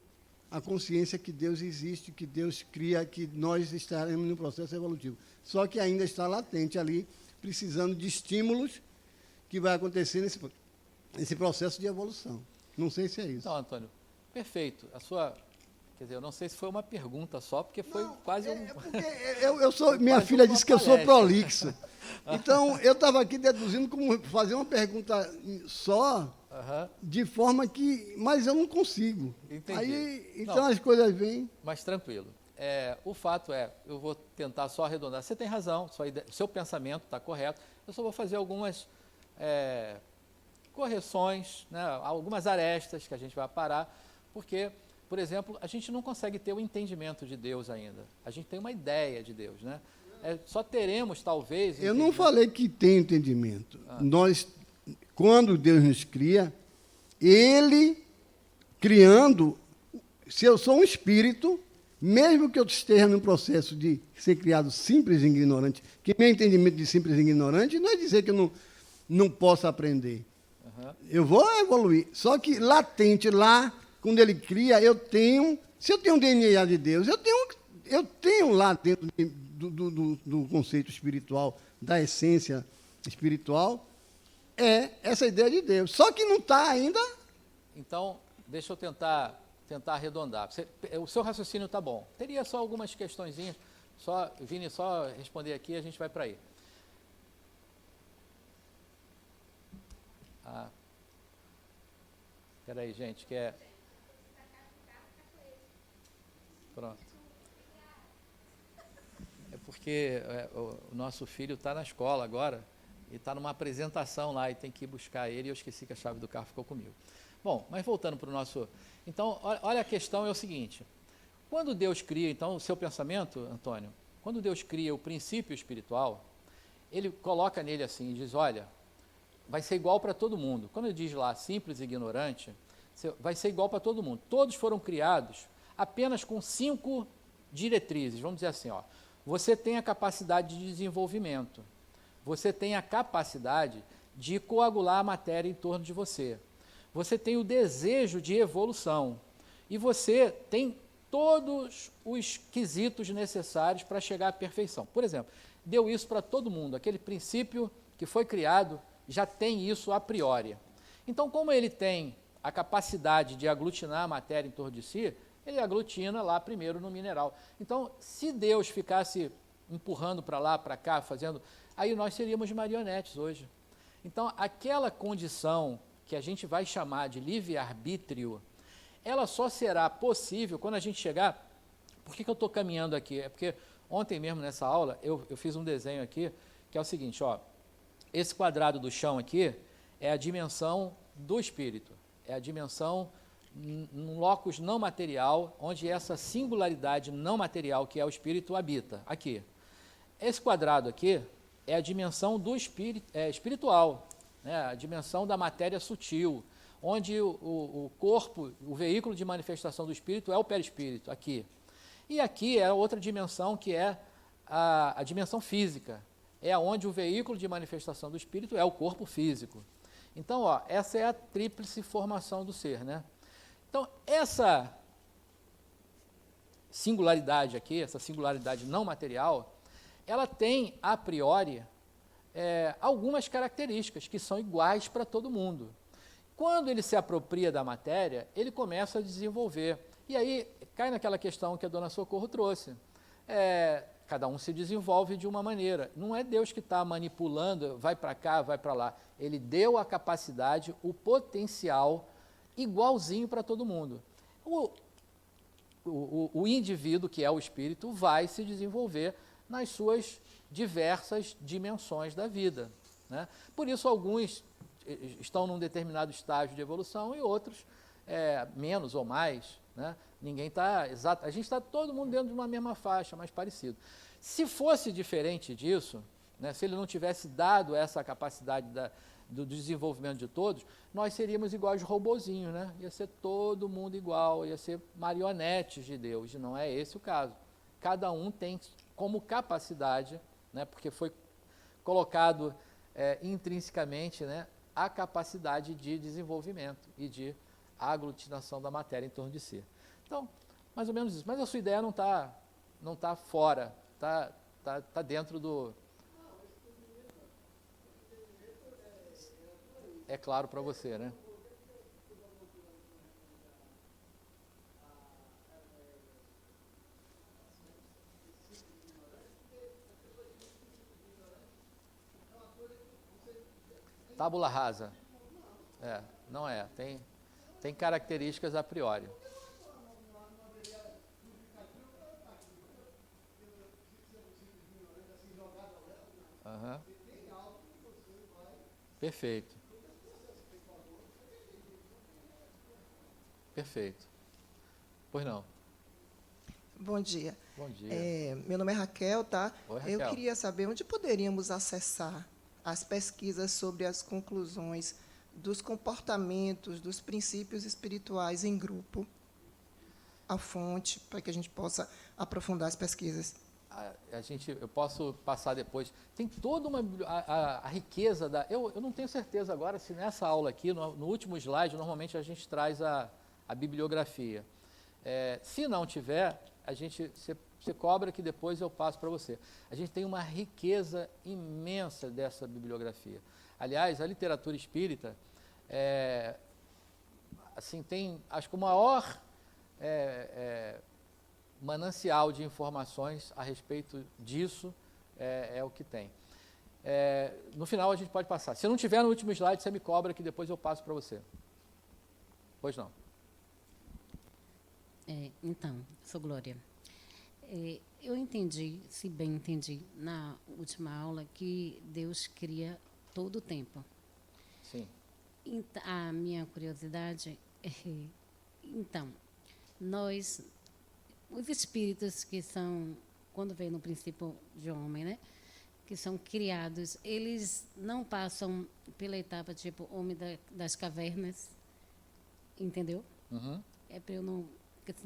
[SPEAKER 10] a consciência que Deus existe, que Deus cria, que nós estaremos no processo evolutivo. Só que ainda está latente ali, precisando de estímulos que vai acontecer nesse processo de evolução. Não sei se é isso.
[SPEAKER 1] Então, Antônio, perfeito. Quer dizer, eu não sei se foi uma pergunta só, porque foi quase um...
[SPEAKER 10] Porque minha filha disse que eu sou prolixo. Então, eu estava aqui deduzindo como fazer uma pergunta só, de forma que... Mas eu não consigo.
[SPEAKER 1] Entendi.
[SPEAKER 10] Aí, então, as coisas vêm...
[SPEAKER 1] Mas tranquilo. O fato eu vou tentar só arredondar. Você tem razão, seu pensamento está correto. Eu só vou fazer algumas correções, né, algumas arestas que a gente vai parar, porque, por exemplo, a gente não consegue ter o entendimento de Deus ainda. A gente tem uma ideia de Deus, né? Só teremos, talvez...
[SPEAKER 10] Eu não falei que tem entendimento. Nós, quando Deus nos cria, Ele, criando, se eu sou um espírito, mesmo que eu esteja num processo de ser criado simples e ignorante, que meu entendimento de simples e ignorante não é dizer que eu não posso aprender. Eu vou evoluir. Só que latente lá, quando Ele cria, se eu tenho um DNA de Deus, eu tenho lá dentro do conceito espiritual, da essência espiritual, essa ideia de Deus. Só que não está ainda...
[SPEAKER 1] Então, deixa eu tentar arredondar. O seu raciocínio está bom. Teria só algumas questõezinhas, Vini, só responder aqui e a gente vai para aí. Espera aí, gente, que é... Pronto. É porque o nosso filho está na escola agora e está numa apresentação lá e tem que ir buscar ele e eu esqueci que a chave do carro ficou comigo. Bom, mas voltando para o nosso... Então, olha, a questão é o seguinte. Quando Deus cria, então, o seu pensamento, Antônio, quando Deus cria o princípio espiritual, Ele coloca nele assim e diz, olha, vai ser igual para todo mundo. Quando Ele diz lá, simples e ignorante, vai ser igual para todo mundo. Todos foram criados apenas com 5 diretrizes. Vamos dizer assim, você tem a capacidade de desenvolvimento, você tem a capacidade de coagular a matéria em torno de você, você tem o desejo de evolução e você tem todos os quesitos necessários para chegar à perfeição. Por exemplo, deu isso para todo mundo, aquele princípio que foi criado já tem isso a priori. Então, como ele tem a capacidade de aglutinar a matéria em torno de si, ele aglutina lá primeiro no mineral. Então, se Deus ficasse empurrando para lá, para cá, aí nós seríamos marionetes hoje. Então, aquela condição que a gente vai chamar de livre-arbítrio, ela só será possível quando a gente chegar... Por que eu estou caminhando aqui? É porque ontem mesmo nessa aula eu fiz um desenho aqui, que é o seguinte, esse quadrado do chão aqui é a dimensão do espírito, é a dimensão num locus não material, onde essa singularidade não material, que é o espírito, habita, aqui. Esse quadrado aqui é a dimensão do espiritual, né? A dimensão da matéria sutil, onde o corpo, o veículo de manifestação do espírito é o perispírito, aqui. E aqui é outra dimensão, que é a dimensão física. É onde o veículo de manifestação do espírito é o corpo físico. Então, ó, essa é a tríplice formação do ser, né? Então, essa singularidade aqui, essa singularidade não material, ela tem, a priori, algumas características que são iguais para todo mundo. Quando ele se apropria da matéria, ele começa a desenvolver. E aí cai naquela questão que a dona Socorro trouxe. Cada um se desenvolve de uma maneira. Não é Deus que está manipulando, vai para cá, vai para lá. Ele deu a capacidade, o potencial, igualzinho para todo mundo. O indivíduo, que é o espírito, vai se desenvolver nas suas diversas dimensões da vida, né? Por isso, alguns estão num determinado estágio de evolução e outros menos ou mais, né? Ninguém está exato. A gente está todo mundo dentro de uma mesma faixa, mais parecido. Se fosse diferente disso, né, se ele não tivesse dado essa capacidade do desenvolvimento de todos, nós seríamos iguais robozinhos, né? Ia ser todo mundo igual, ia ser marionetes de Deus. E não é esse o caso. Cada um tem como capacidade, né, porque foi colocado intrinsecamente, né, a capacidade de desenvolvimento e de aglutinação da matéria em torno de si. Então, mais ou menos isso. Mas a sua ideia não tá fora, tá dentro do... É claro para você, né? Tábula rasa. Não é. Tem características a priori. Uhum. Perfeito. Perfeito. Pois não.
[SPEAKER 11] Bom dia.
[SPEAKER 1] Bom dia.
[SPEAKER 11] Meu nome é Raquel, tá?
[SPEAKER 1] Oi, Raquel.
[SPEAKER 11] Eu queria saber onde poderíamos acessar as pesquisas sobre as conclusões dos comportamentos, dos princípios espirituais em grupo, a fonte, para que a gente possa aprofundar as pesquisas.
[SPEAKER 1] Eu posso passar depois. Tem toda a riqueza da... Eu não tenho certeza agora se nessa aula aqui, no último slide, normalmente a gente traz a bibliografia. Se não tiver, você cobra que depois eu passo para você. A gente tem uma riqueza imensa dessa bibliografia. Aliás, a literatura espírita assim, tem, acho que o maior manancial de informações a respeito disso é o que tem. No final a gente pode passar. Se não tiver no último slide, você me cobra que depois eu passo para você. Pois não.
[SPEAKER 12] Então, sou Glória. Eu entendi, se bem entendi, na última aula, que Deus cria todo o tempo.
[SPEAKER 1] Sim.
[SPEAKER 12] A minha curiosidade então, os espíritos que são, quando vem no princípio de homem, né, que são criados, eles não passam pela etapa tipo homem das cavernas, entendeu?
[SPEAKER 1] Uhum.
[SPEAKER 12] Para eu não...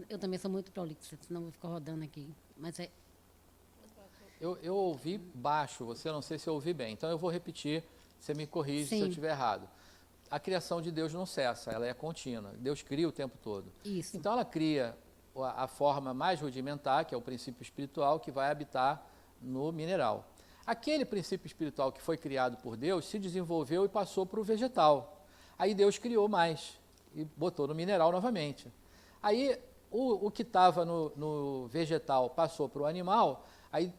[SPEAKER 12] Eu também sou muito prolixa, senão eu vou ficar rodando aqui. Mas
[SPEAKER 1] Eu ouvi baixo, você não sei se eu ouvi bem. Então eu vou repetir, você me corrige se eu estiver errado. A criação de Deus não cessa, ela é contínua. Deus cria o tempo todo.
[SPEAKER 12] Isso.
[SPEAKER 1] Então ela cria a forma mais rudimentar, que é o princípio espiritual, que vai habitar no mineral. Aquele princípio espiritual que foi criado por Deus se desenvolveu e passou para o vegetal. Aí Deus criou mais e botou no mineral novamente. Aí o que estava no vegetal passou para o animal, aí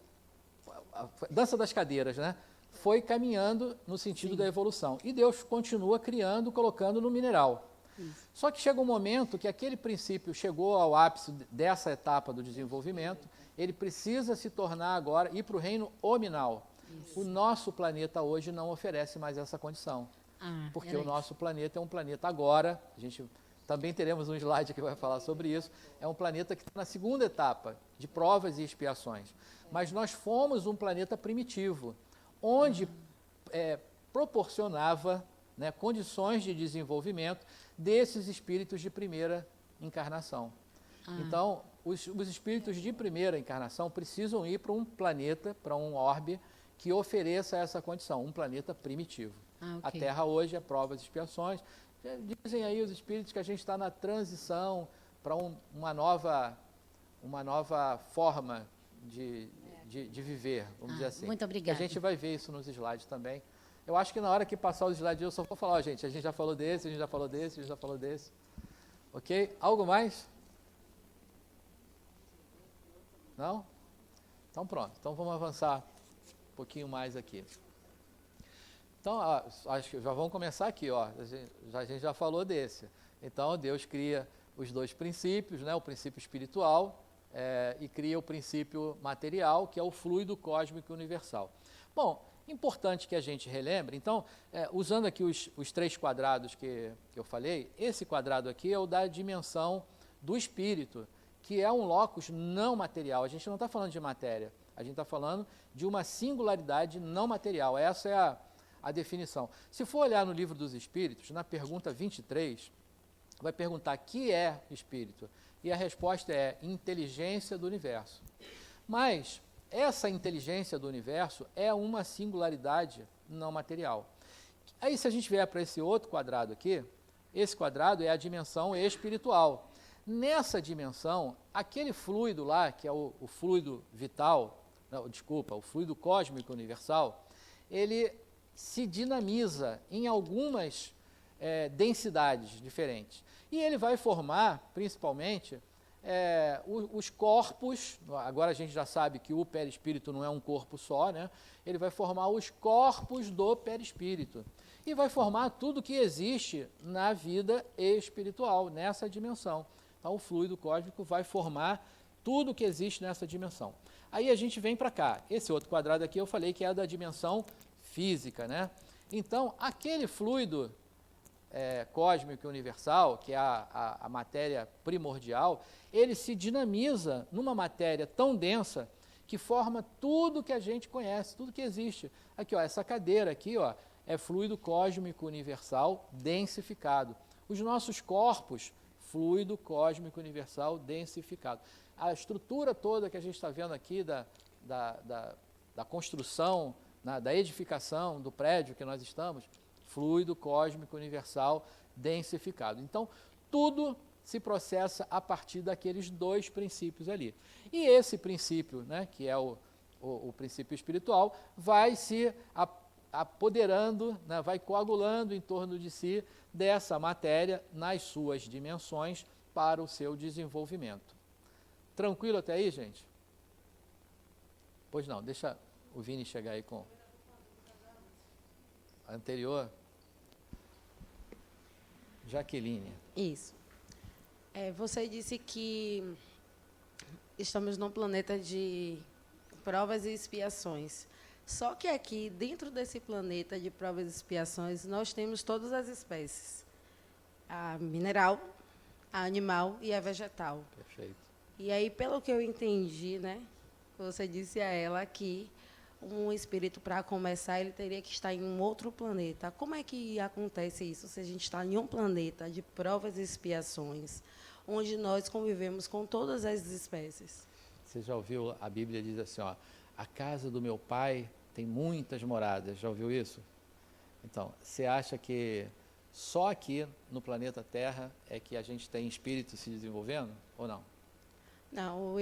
[SPEAKER 1] a dança das cadeiras, né? Foi caminhando no sentido da evolução. E Deus continua criando, colocando no mineral. Isso. Só que chega um momento que aquele princípio chegou ao ápice dessa etapa do desenvolvimento, ele precisa se tornar agora, ir para o reino hominal. Isso. O nosso planeta hoje não oferece mais essa condição. Porque o nosso planeta é um planeta agora, a gente também teremos um slide que vai falar sobre isso, é um planeta que está na segunda etapa de provas e expiações. Mas nós fomos um planeta primitivo, onde proporcionava, né, condições de desenvolvimento desses espíritos de primeira encarnação. Então, os espíritos de primeira encarnação precisam ir para um planeta, para um orbe, que ofereça essa condição, um planeta primitivo.
[SPEAKER 12] Okay.
[SPEAKER 1] A Terra hoje é provas e expiações. Dizem aí os espíritos que a gente está na transição para uma nova forma de viver, vamos dizer assim.
[SPEAKER 12] Muito obrigada.
[SPEAKER 1] A gente vai ver isso nos slides também. Eu acho que na hora que passar os slides eu só vou falar, gente, a gente já falou desse, a gente já falou desse, a gente já falou desse. Ok? Algo mais? Não? Então pronto, então vamos avançar um pouquinho mais aqui. Então, acho que já vamos começar aqui, ó. A gente já falou desse. Então, Deus cria os dois princípios, né? O princípio espiritual e cria o princípio material, que é o fluido cósmico universal. Bom, importante que a gente relembre, então, usando aqui os 3 quadrados que eu falei, esse quadrado aqui é o da dimensão do espírito, que é um locus não material. A gente não está falando de matéria, a gente está falando de uma singularidade não material. Essa é a definição. Se for olhar no Livro dos Espíritos, na pergunta 23, vai perguntar: que é espírito? E a resposta é inteligência do universo. Mas essa inteligência do universo é uma singularidade não material. Aí, se a gente vier para esse outro quadrado aqui, esse quadrado é a dimensão espiritual. Nessa dimensão, aquele fluido lá, que é o fluido vital, não, desculpa, o fluido cósmico universal, ele se dinamiza em algumas densidades diferentes. E ele vai formar, principalmente, os corpos. Agora a gente já sabe que o perispírito não é um corpo só, né? Ele vai formar os corpos do perispírito. E vai formar tudo que existe na vida espiritual, nessa dimensão. Então, o fluido cósmico vai formar tudo que existe nessa dimensão. Aí a gente vem para cá. Esse outro quadrado aqui eu falei que é da dimensão física, né? Então, aquele fluido cósmico universal, que é a matéria primordial, ele se dinamiza numa matéria tão densa que forma tudo que a gente conhece, tudo que existe. Aqui, ó, essa cadeira aqui, ó, é fluido cósmico universal densificado. Os nossos corpos, fluido cósmico universal densificado. A estrutura toda que a gente está vendo aqui da construção, da edificação do prédio que nós estamos, fluido cósmico universal densificado. Então, tudo se processa a partir daqueles 2 princípios ali. E esse princípio, né, que é o princípio espiritual, vai se apoderando, né, vai coagulando em torno de si dessa matéria nas suas dimensões para o seu desenvolvimento. Tranquilo até aí, gente? Pois não, deixa o Vini chegar aí com a anterior. Jaqueline.
[SPEAKER 3] Isso. Você disse que estamos num planeta de provas e expiações. Só que aqui, dentro desse planeta de provas e expiações, nós temos todas as espécies. A mineral, a animal e a vegetal.
[SPEAKER 1] Perfeito.
[SPEAKER 3] E aí, pelo que eu entendi, né, você disse a ela que um espírito, para começar, ele teria que estar em um outro planeta. Como é que acontece isso, se a gente está em um planeta de provas e expiações, onde nós convivemos com todas as espécies?
[SPEAKER 1] Você já ouviu, a Bíblia diz assim, ó, a casa do meu pai tem muitas moradas, já ouviu isso? Então, você acha que só aqui no planeta Terra é que a gente tem espírito se desenvolvendo, ou não?
[SPEAKER 3] Não,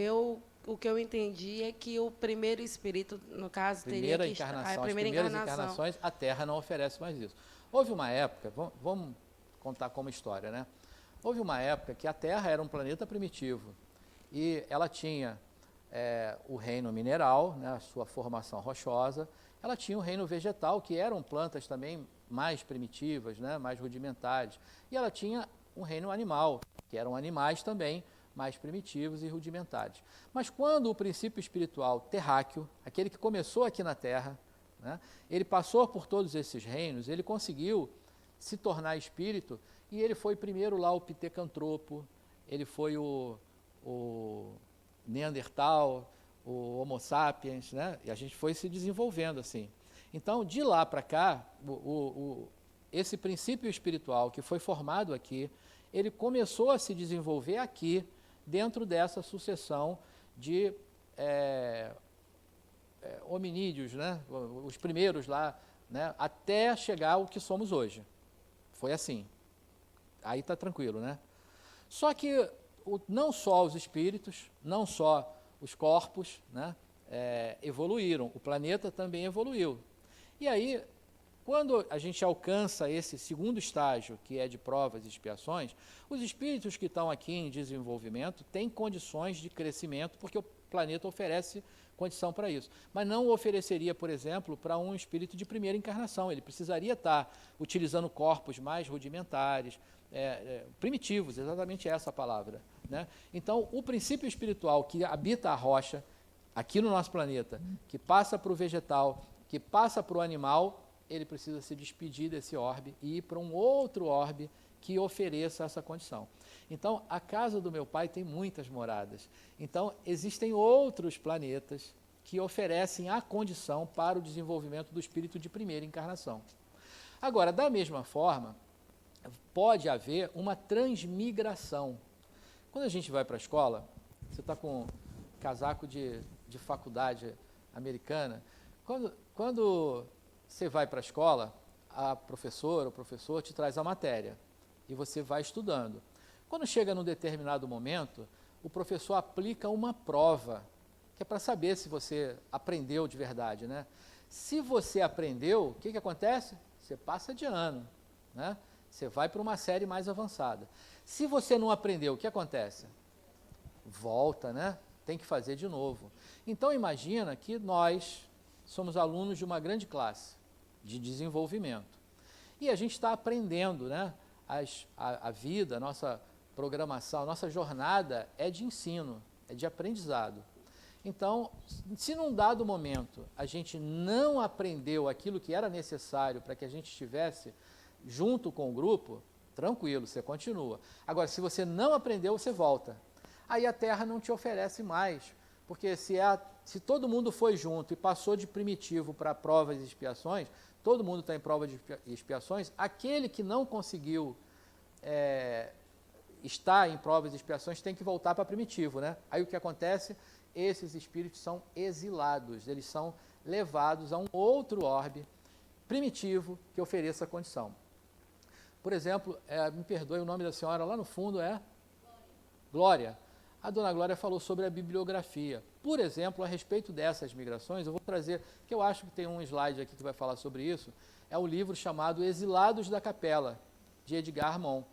[SPEAKER 3] o que eu entendi é que o primeiro espírito, no caso, teria que estar...
[SPEAKER 1] As primeiras encarnações, a Terra não oferece mais isso. Houve uma época, vamos contar como história, né? Houve uma época que a Terra era um planeta primitivo e ela tinha o reino mineral, né, a sua formação rochosa, ela tinha o reino vegetal, que eram plantas também mais primitivas, né, mais rudimentares, e ela tinha um reino animal, que eram animais também mais primitivos e rudimentares. Mas quando o princípio espiritual terráqueo, aquele que começou aqui na Terra, né, ele passou por todos esses reinos, ele conseguiu se tornar espírito, e ele foi primeiro lá o pitecantropo, ele foi o Neandertal, o Homo sapiens, né? E a gente foi se desenvolvendo assim. Então, de lá para cá, esse princípio espiritual que foi formado aqui, ele começou a se desenvolver aqui, dentro dessa sucessão de hominídeos, né? Os primeiros lá, né? Até chegar ao que somos hoje. Foi assim. Aí está tranquilo, né? Só que não só os espíritos, não só os corpos, né? Evoluíram, o planeta também evoluiu. E aí, quando a gente alcança esse segundo estágio, que é de provas e expiações, os espíritos que estão aqui em desenvolvimento têm condições de crescimento, porque o planeta oferece condição para isso. Mas não ofereceria, por exemplo, para um espírito de primeira encarnação. Ele precisaria estar utilizando corpos mais rudimentares, primitivos, exatamente essa a palavra, né? Então, o princípio espiritual que habita a rocha, aqui no nosso planeta, que passa para o vegetal, que passa para o animal, ele precisa se despedir desse orbe e ir para um outro orbe que ofereça essa condição. Então, a casa do meu pai tem muitas moradas. Então, existem outros planetas que oferecem a condição para o desenvolvimento do espírito de primeira encarnação. Agora, da mesma forma, pode haver uma transmigração. Quando a gente vai para a escola, você está com casaco de faculdade americana, quando você vai para a escola, a professora, o professor te traz a matéria e você vai estudando. Quando chega num determinado momento, o professor aplica uma prova, que é para saber se você aprendeu de verdade, né? Se você aprendeu, o que acontece? Você passa de ano, né? Você vai para uma série mais avançada. Se você não aprendeu, o que acontece? Volta, né? Tem que fazer de novo. Então, imagina que nós somos alunos de uma grande classe de desenvolvimento. E a gente está aprendendo, né? A vida, a nossa programação, a nossa jornada é de ensino, é de aprendizado. Então, se num dado momento a gente não aprendeu aquilo que era necessário para que a gente estivesse junto com o grupo, tranquilo, você continua. Agora, se você não aprendeu, você volta. Aí a Terra não te oferece mais, porque se todo mundo foi junto e passou de primitivo para provas e expiações, todo mundo está em provas e expiações, aquele que não conseguiu estar em provas e expiações tem que voltar para primitivo, né? Aí o que acontece? Esses espíritos são exilados, eles são levados a um outro orbe primitivo que ofereça a condição. Por exemplo, me perdoe, o nome da senhora lá no fundo é? Glória. A dona Glória falou sobre a bibliografia. Por exemplo, a respeito dessas migrações, eu vou trazer, que eu acho que tem um slide aqui que vai falar sobre isso, é o livro chamado Exilados da Capela, de Edgar Armond.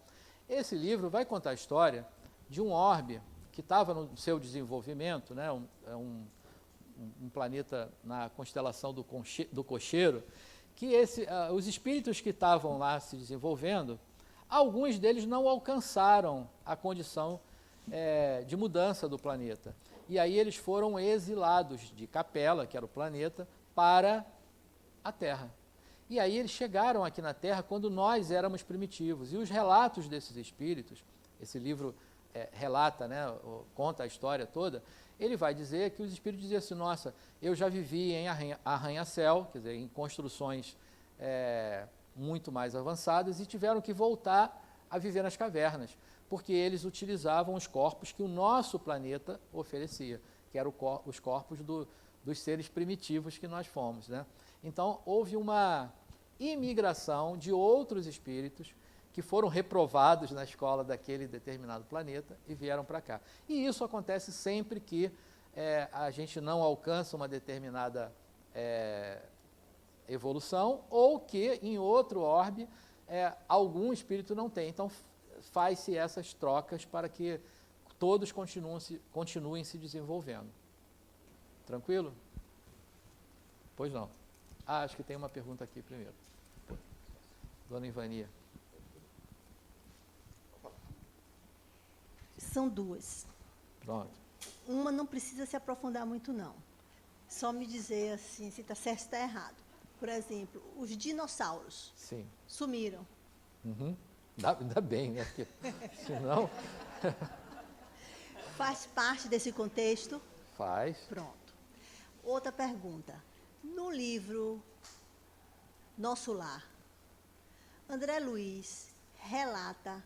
[SPEAKER 1] Esse livro vai contar a história de um orbe que estava no seu desenvolvimento, né, um planeta na constelação do Cocheiro, que os espíritos que estavam lá se desenvolvendo, alguns deles não alcançaram a condição de mudança do planeta. E aí eles foram exilados de Capela, que era o planeta, para a Terra. E aí eles chegaram aqui na Terra quando nós éramos primitivos. E os relatos desses espíritos, esse livro relata, né, conta a história toda, ele vai dizer que os espíritos diziam assim, nossa, eu já vivi em arranha-céu, quer dizer, em construções muito mais avançadas, e tiveram que voltar a viver nas cavernas, porque eles utilizavam os corpos que o nosso planeta oferecia, que eram os corpos dos seres primitivos que nós fomos, né? Então, houve uma imigração de outros espíritos que foram reprovados na escola daquele determinado planeta e vieram para cá. E isso acontece sempre que a gente não alcança uma determinada evolução ou que em outro orbe algum espírito não tem. Então, faz-se essas trocas para que todos continuem se desenvolvendo. Tranquilo? Pois não. Acho que tem uma pergunta aqui primeiro. Dona Ivania.
[SPEAKER 2] São duas.
[SPEAKER 1] Pronto.
[SPEAKER 2] Uma não precisa se aprofundar muito, não. Só me dizer assim, se está certo ou está errado. Por exemplo, os dinossauros.
[SPEAKER 1] Sim.
[SPEAKER 2] Sumiram.
[SPEAKER 1] Uhum. Ainda bem, né? Porque, senão...
[SPEAKER 2] Faz parte desse contexto?
[SPEAKER 1] Faz.
[SPEAKER 2] Pronto. Outra pergunta. No livro Nosso Lar, André Luiz relata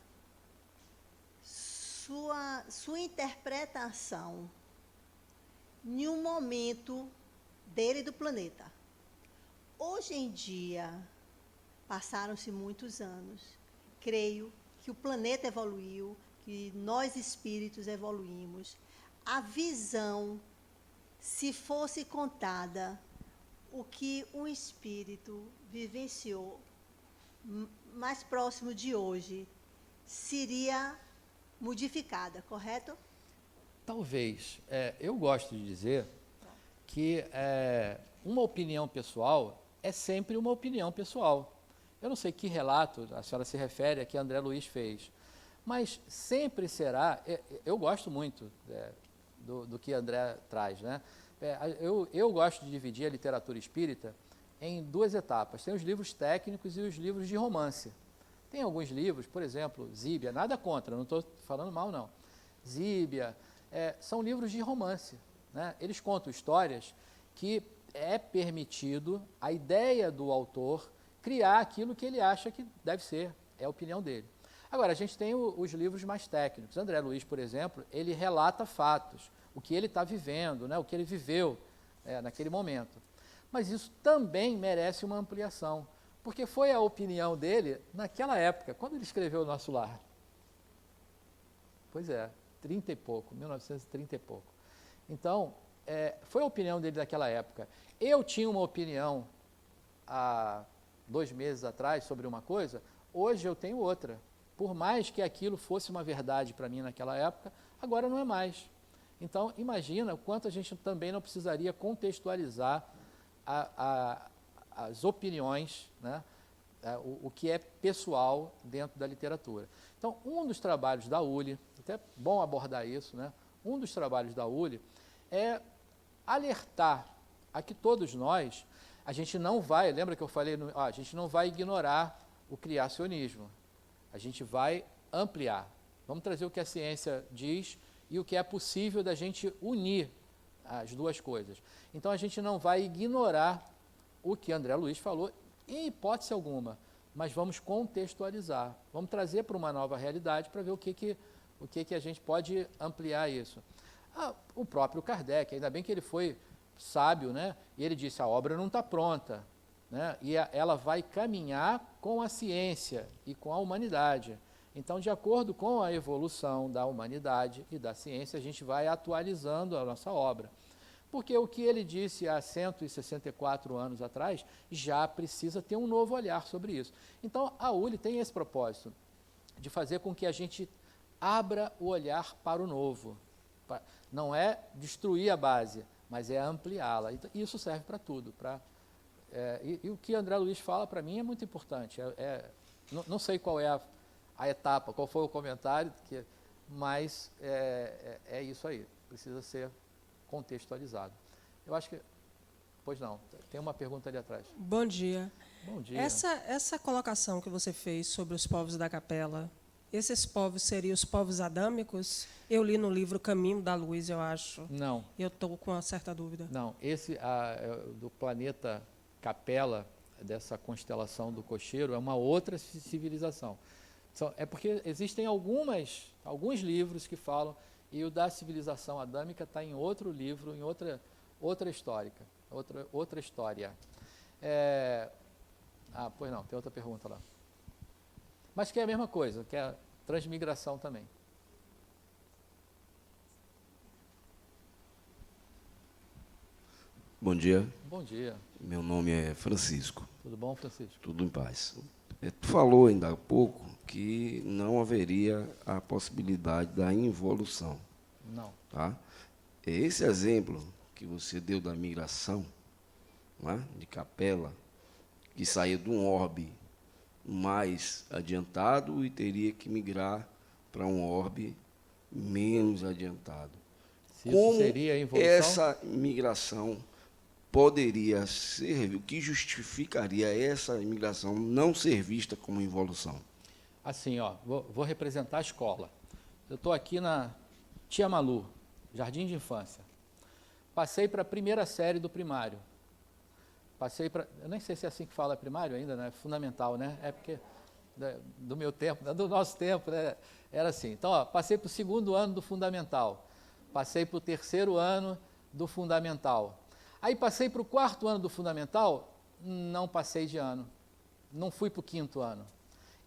[SPEAKER 2] sua interpretação em um momento dele e do planeta. Hoje em dia, passaram-se muitos anos, creio que o planeta evoluiu, que nós espíritos evoluímos. A visão, se fosse contada, o que um espírito vivenciou mais próximo de hoje, seria modificada, correto?
[SPEAKER 1] Talvez. Eu gosto de dizer que uma opinião pessoal é sempre uma opinião pessoal. Eu não sei que relato a senhora se refere a que André Luiz fez, mas sempre será, eu gosto muito do que André traz, né? Eu gosto de dividir a literatura espírita em duas etapas. Tem os livros técnicos e os livros de romance. Tem alguns livros, por exemplo, Zíbia, nada contra, não estou falando mal, não. Zíbia, são livros de romance, né? Eles contam histórias que é permitido a ideia do autor criar aquilo que ele acha que deve ser, é a opinião dele. Agora, a gente tem os livros mais técnicos. André Luiz, por exemplo, ele relata fatos, o que ele está vivendo, né, o que ele viveu naquele momento. Mas isso também merece uma ampliação, porque foi a opinião dele naquela época, quando ele escreveu O Nosso Lar. Pois é, 30 e pouco, 1930 e pouco. Então, foi a opinião dele naquela época. Eu tinha uma opinião há 2 meses atrás sobre uma coisa, hoje eu tenho outra. Por mais que aquilo fosse uma verdade para mim naquela época, agora não é mais. Então, imagina o quanto a gente também não precisaria contextualizar as opiniões, né? O que é pessoal dentro da literatura. Então, um dos trabalhos da ULI, até é bom abordar isso, né? Um dos trabalhos da ULI é alertar a que todos nós, a gente não vai, lembra que eu falei, a gente não vai ignorar o criacionismo, a gente vai ampliar. Vamos trazer o que a ciência diz e o que é possível da gente unir as duas coisas. Então, a gente não vai ignorar o que André Luiz falou, em hipótese alguma, mas vamos contextualizar, vamos trazer para uma nova realidade para ver o que a gente pode ampliar isso. O próprio Kardec, ainda bem que ele foi sábio, né? E ele disse, a obra não está pronta, né? E ela vai caminhar com a ciência e com a humanidade. Então, de acordo com a evolução da humanidade e da ciência, a gente vai atualizando a nossa obra. Porque o que ele disse há 164 anos atrás já precisa ter um novo olhar sobre isso. Então, a ULI tem esse propósito, de fazer com que a gente abra o olhar para o novo. Não é destruir a base, mas é ampliá-la. E isso serve para tudo. E o que André Luiz fala, para mim, é muito importante. Não sei qual é a etapa, qual foi o comentário, mas é isso aí. Precisa ser contextualizado. Eu acho que... Pois não, tem uma pergunta ali atrás.
[SPEAKER 13] Bom dia.
[SPEAKER 1] Bom dia.
[SPEAKER 13] Essa colocação que você fez sobre os povos da capela, esses povos seriam os povos adâmicos? Eu li no livro Caminho da Luz, eu acho.
[SPEAKER 1] Não.
[SPEAKER 13] Eu estou com uma certa dúvida.
[SPEAKER 1] Não, esse do planeta Capela, dessa constelação do Cocheiro, é uma outra civilização. É porque existem alguns livros que falam, e o da civilização adâmica está em outro livro, em outra história. Pois não, tem outra pergunta lá. Mas que é a mesma coisa, que é a transmigração também.
[SPEAKER 14] Bom dia.
[SPEAKER 1] Bom dia.
[SPEAKER 14] Meu nome é Francisco.
[SPEAKER 1] Tudo bom, Francisco?
[SPEAKER 14] Tudo em paz. Tu falou ainda há pouco que não haveria a possibilidade da involução.
[SPEAKER 1] Não.
[SPEAKER 14] Tá? Esse exemplo que você deu da migração, não é? De Capela, que saía de um orbe mais adiantado e teria que migrar para um orbe menos adiantado.
[SPEAKER 1] Se isso seria a involução?
[SPEAKER 14] Essa migração poderia ser, o que justificaria essa imigração não ser vista como involução?
[SPEAKER 1] Assim, vou representar a escola. Eu estou aqui na Tia Malu, Jardim de Infância. Passei para a primeira série do primário. Eu nem sei se é assim que fala primário ainda, né? Fundamental, né? É porque do meu tempo, do nosso tempo, né? Era assim. Então, ó, passei para o 2º ano do fundamental, passei para o 3º ano do fundamental. Aí passei para o 4º ano do fundamental, não passei de ano, não fui para o 5º ano.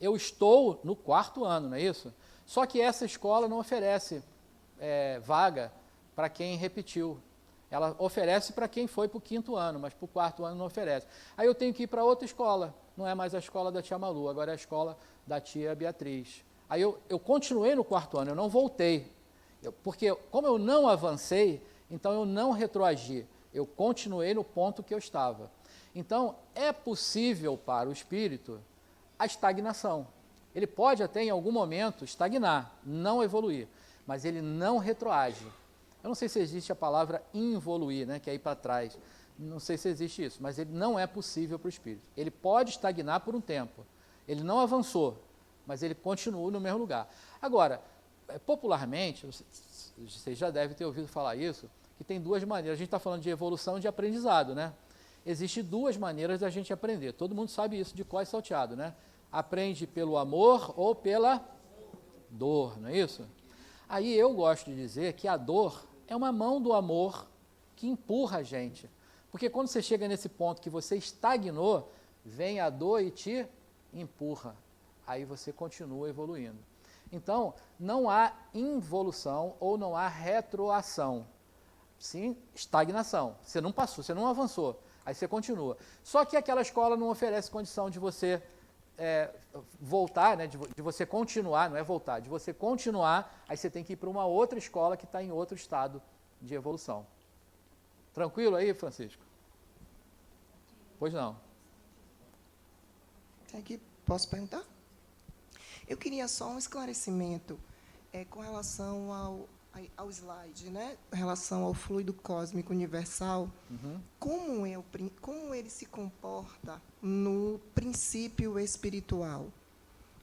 [SPEAKER 1] Eu estou no 4º ano, não é isso? Só que essa escola não oferece vaga para quem repetiu. Ela oferece para quem foi para o 5º ano, mas para o 4º ano não oferece. Aí eu tenho que ir para outra escola, não é mais a escola da tia Malu, agora é a escola da tia Beatriz. Aí eu continuei no 4º ano, eu não voltei, porque como eu não avancei, então eu não retroagi, eu continuei no ponto que eu estava. Então, é possível para o espírito a estagnação. Ele pode até em algum momento estagnar, não evoluir, mas ele não retroage. Eu não sei se existe a palavra involuir, né, que é ir para trás. Não sei se existe isso, mas ele não é possível para o espírito. Ele pode estagnar por um tempo. Ele não avançou, mas ele continua no mesmo lugar. Agora, popularmente, vocês já devem ter ouvido falar isso, que tem duas maneiras. A gente está falando de evolução e de aprendizado, né? Existem duas maneiras da gente aprender. Todo mundo sabe isso de cós salteado, né? Aprende pelo amor ou pela dor, não é isso? Aí eu gosto de dizer que a dor é uma mão do amor que empurra a gente. Porque quando você chega nesse ponto que você estagnou, vem a dor e te empurra. Aí você continua evoluindo. Então, não há involução ou não há retroação. Sim, estagnação. Você não passou, você não avançou. Aí você continua. Só que aquela escola não oferece condição de você voltar, né, de você continuar, não é voltar, de você continuar, aí você tem que ir para uma outra escola que está em outro estado de evolução. Tranquilo aí, Francisco? Pois não.
[SPEAKER 11] Posso perguntar? Eu queria só um esclarecimento com relação ao slide, né? Em relação ao fluido cósmico universal.
[SPEAKER 1] Uhum.
[SPEAKER 11] Como ele se comporta no princípio espiritual,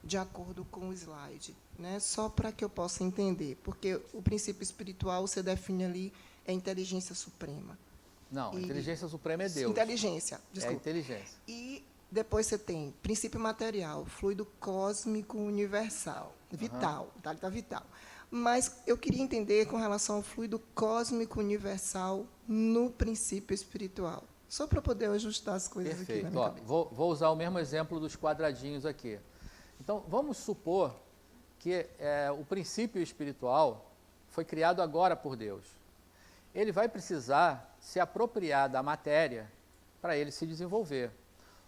[SPEAKER 11] de acordo com o slide, né? Só para que eu possa entender, porque o princípio espiritual você define ali é inteligência suprema.
[SPEAKER 1] Não, a inteligência suprema é Deus.
[SPEAKER 11] Inteligência, desculpa.
[SPEAKER 1] É inteligência.
[SPEAKER 11] E depois você tem princípio material, fluido cósmico universal, vital, tá vital. Mas eu queria entender com relação ao fluido cósmico universal no princípio espiritual. Só para poder ajustar as coisas.
[SPEAKER 1] Perfeito.
[SPEAKER 11] Aqui na minha cabeça.
[SPEAKER 1] Vou usar o mesmo exemplo dos quadradinhos aqui. Então, vamos supor que o princípio espiritual foi criado agora por Deus. Ele vai precisar se apropriar da matéria para ele se desenvolver.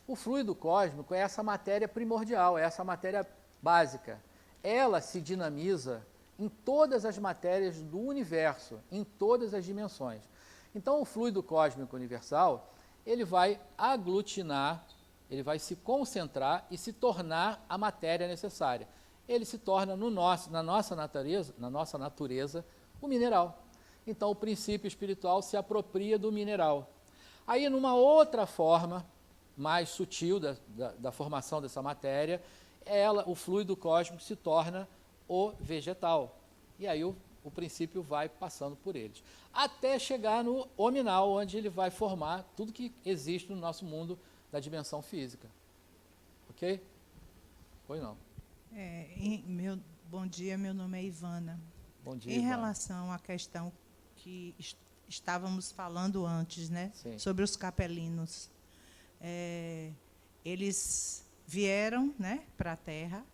[SPEAKER 1] O fluido cósmico é essa matéria primordial, é essa matéria básica. Ela se dinamiza em todas as matérias do universo, em todas as dimensões. Então, o fluido cósmico universal, ele vai aglutinar, ele vai se concentrar e se tornar a matéria necessária. Ele se torna na nossa natureza, o mineral. Então, o princípio espiritual se apropria do mineral. Aí, numa outra forma, mais sutil da formação dessa matéria, o fluido cósmico se torna o vegetal. E aí o princípio vai passando por eles. Até chegar no hominal, onde ele vai formar tudo que existe no nosso mundo da dimensão física. Ok? Pois não.
[SPEAKER 15] Bom dia, meu nome é Ivana.
[SPEAKER 1] Bom dia,
[SPEAKER 15] Em
[SPEAKER 1] Ivana.
[SPEAKER 15] relação à questão que estávamos falando antes, né?
[SPEAKER 1] Sim.
[SPEAKER 15] Sobre os capelinos. Eles vieram, né, para a Terra.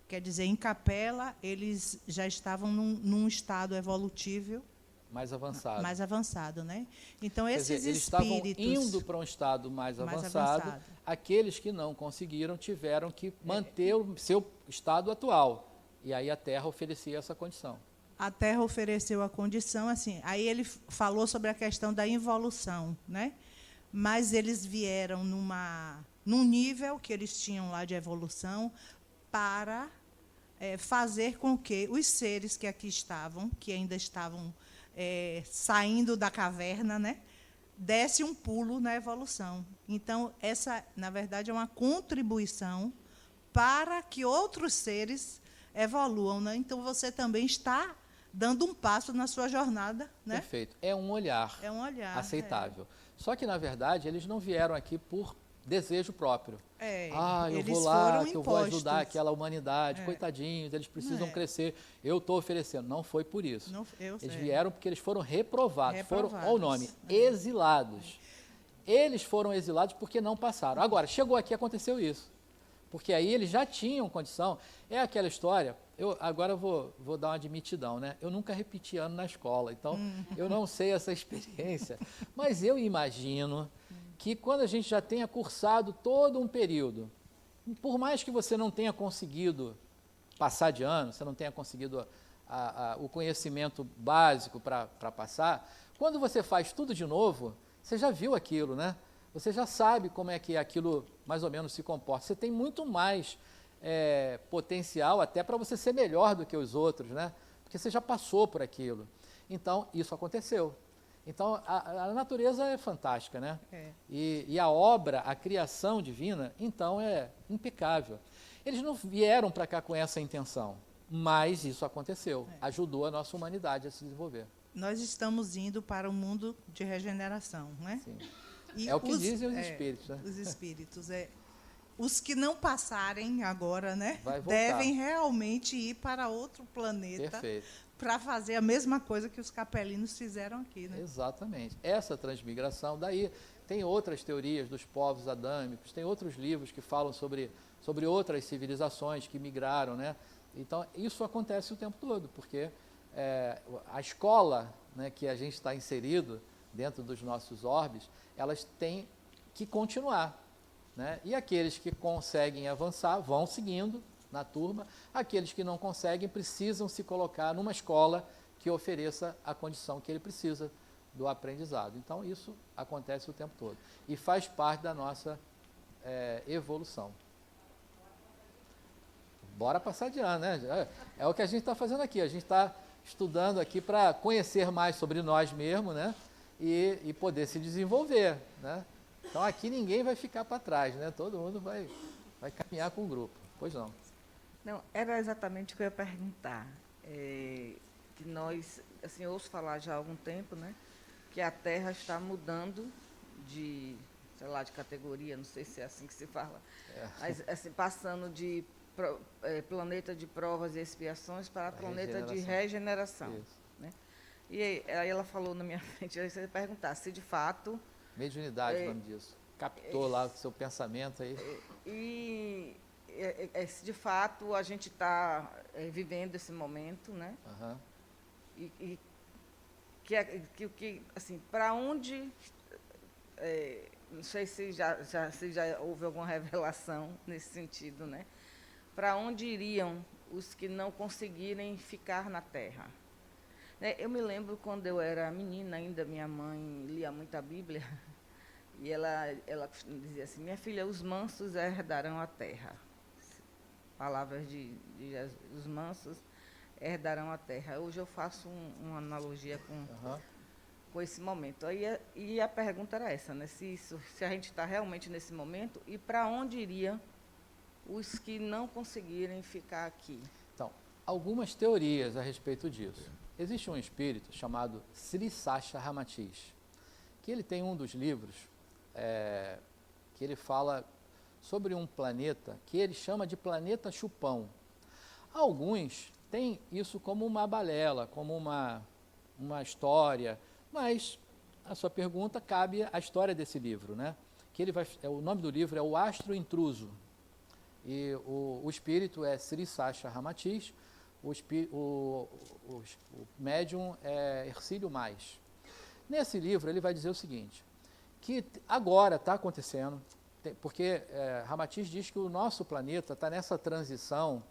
[SPEAKER 15] Quer dizer, em Capela, eles já estavam num estado evolutivo
[SPEAKER 1] mais avançado.
[SPEAKER 15] Mais avançado, né? Então,
[SPEAKER 1] Quer
[SPEAKER 15] esses
[SPEAKER 1] dizer, eles
[SPEAKER 15] espíritos...
[SPEAKER 1] estavam indo para um estado mais avançado. Aqueles que não conseguiram tiveram que manter o seu estado atual. E aí a Terra oferecia essa condição.
[SPEAKER 15] A Terra ofereceu a condição, assim, aí ele falou sobre a questão da involução, né? Mas eles vieram num nível que eles tinham lá de evolução para fazer com que os seres que aqui estavam, que ainda estavam saindo da caverna, né, desse um pulo na evolução. Então, essa, na verdade, é uma contribuição para que outros seres evoluam, né? Então, você também está dando um passo na sua jornada, né?
[SPEAKER 1] Perfeito. É um olhar.
[SPEAKER 15] É um olhar
[SPEAKER 1] aceitável. Só que, na verdade, eles não vieram aqui por desejo próprio. Eu
[SPEAKER 15] eles
[SPEAKER 1] vou lá,
[SPEAKER 15] foram
[SPEAKER 1] que eu vou ajudar
[SPEAKER 15] impostos.
[SPEAKER 1] aquela humanidade, coitadinhos, eles precisam crescer, eu estou oferecendo. Não foi por isso. Eles vieram porque eles foram reprovados. Foram, olha o nome, exilados. Eles foram exilados porque não passaram. Agora, chegou aqui, aconteceu isso. Porque aí eles já tinham condição. É aquela história, agora eu vou dar uma admitidão, né? Eu nunca repeti ano na escola, então eu não sei essa experiência. Mas eu imagino que quando a gente já tenha cursado todo um período, por mais que você não tenha conseguido passar de ano, você não tenha conseguido o conhecimento básico para passar, quando você faz tudo de novo, você já viu aquilo, né? Você já sabe como é que aquilo mais ou menos se comporta. Você tem muito mais potencial até para você ser melhor do que os outros, né? Porque você já passou por aquilo. Então, isso aconteceu. Então, a natureza é fantástica, né? E a obra, a criação divina, então, é impecável. Eles não vieram para cá com essa intenção, mas isso aconteceu. Ajudou a nossa humanidade a se desenvolver.
[SPEAKER 15] Nós estamos indo para um mundo de regeneração, né?
[SPEAKER 1] Sim.
[SPEAKER 15] E
[SPEAKER 1] é o que dizem os espíritos, né?
[SPEAKER 15] Os espíritos, Os que não passarem agora, né?
[SPEAKER 1] Vai voltar.
[SPEAKER 15] Devem realmente ir para outro planeta para fazer a mesma coisa que os capelinos fizeram aqui, né?
[SPEAKER 1] Exatamente. Essa transmigração, daí tem outras teorias dos povos adâmicos, tem outros livros que falam sobre outras civilizações que migraram, né? Então, isso acontece o tempo todo, porque a escola, né, que a gente está inserido dentro dos nossos orbes, elas têm que continuar, né? E aqueles que conseguem avançar vão seguindo na turma, aqueles que não conseguem precisam se colocar numa escola que ofereça a condição que ele precisa do aprendizado. Então, isso acontece o tempo todo e faz parte da nossa evolução. Bora passar de ano, né? É o que a gente está fazendo aqui, a gente está estudando aqui para conhecer mais sobre nós mesmos, né? E poder se desenvolver, né? Então, aqui ninguém vai ficar para trás, né? Todo mundo vai caminhar com o grupo. Pois não.
[SPEAKER 16] Não, era exatamente o que eu ia perguntar. Que nós, assim, eu ouço falar já há algum tempo, né? Que a Terra está mudando de, sei lá, de categoria, não sei se é assim que se fala, mas assim, passando de planeta de provas e expiações para planeta de regeneração. Né? E aí ela falou na minha frente, aí você perguntar se de fato...
[SPEAKER 1] Mediunidade, o nome disso. Captou lá o seu pensamento aí.
[SPEAKER 16] Se de fato a gente está vivendo esse momento, né? E que assim, para onde... não sei se já houve alguma revelação nesse sentido, né? Para onde iriam os que não conseguirem ficar na Terra? Eu me lembro quando eu era menina ainda, minha mãe lia muito a Bíblia, e ela dizia assim, minha filha, os mansos herdarão a terra. Palavras de Jesus, os mansos herdarão a terra. Hoje eu faço uma analogia com esse momento. E a pergunta era essa, né? Se a gente está realmente nesse momento, e para onde iriam os que não conseguirem ficar aqui?
[SPEAKER 1] Então, algumas teorias a respeito disso. Existe um espírito chamado Sri Sasha Ramatiz, que ele tem um dos livros que ele fala sobre um planeta que ele chama de planeta chupão. Alguns têm isso como uma balela, como uma história, mas a sua pergunta cabe à história desse livro, né? Que o nome do livro é O Astro Intruso, e o espírito é Sri Sasha Ramatiz, o médium é Hercílio Mais. Nesse livro ele vai dizer o seguinte, que agora está acontecendo, porque Ramatiz diz que o nosso planeta está nessa transição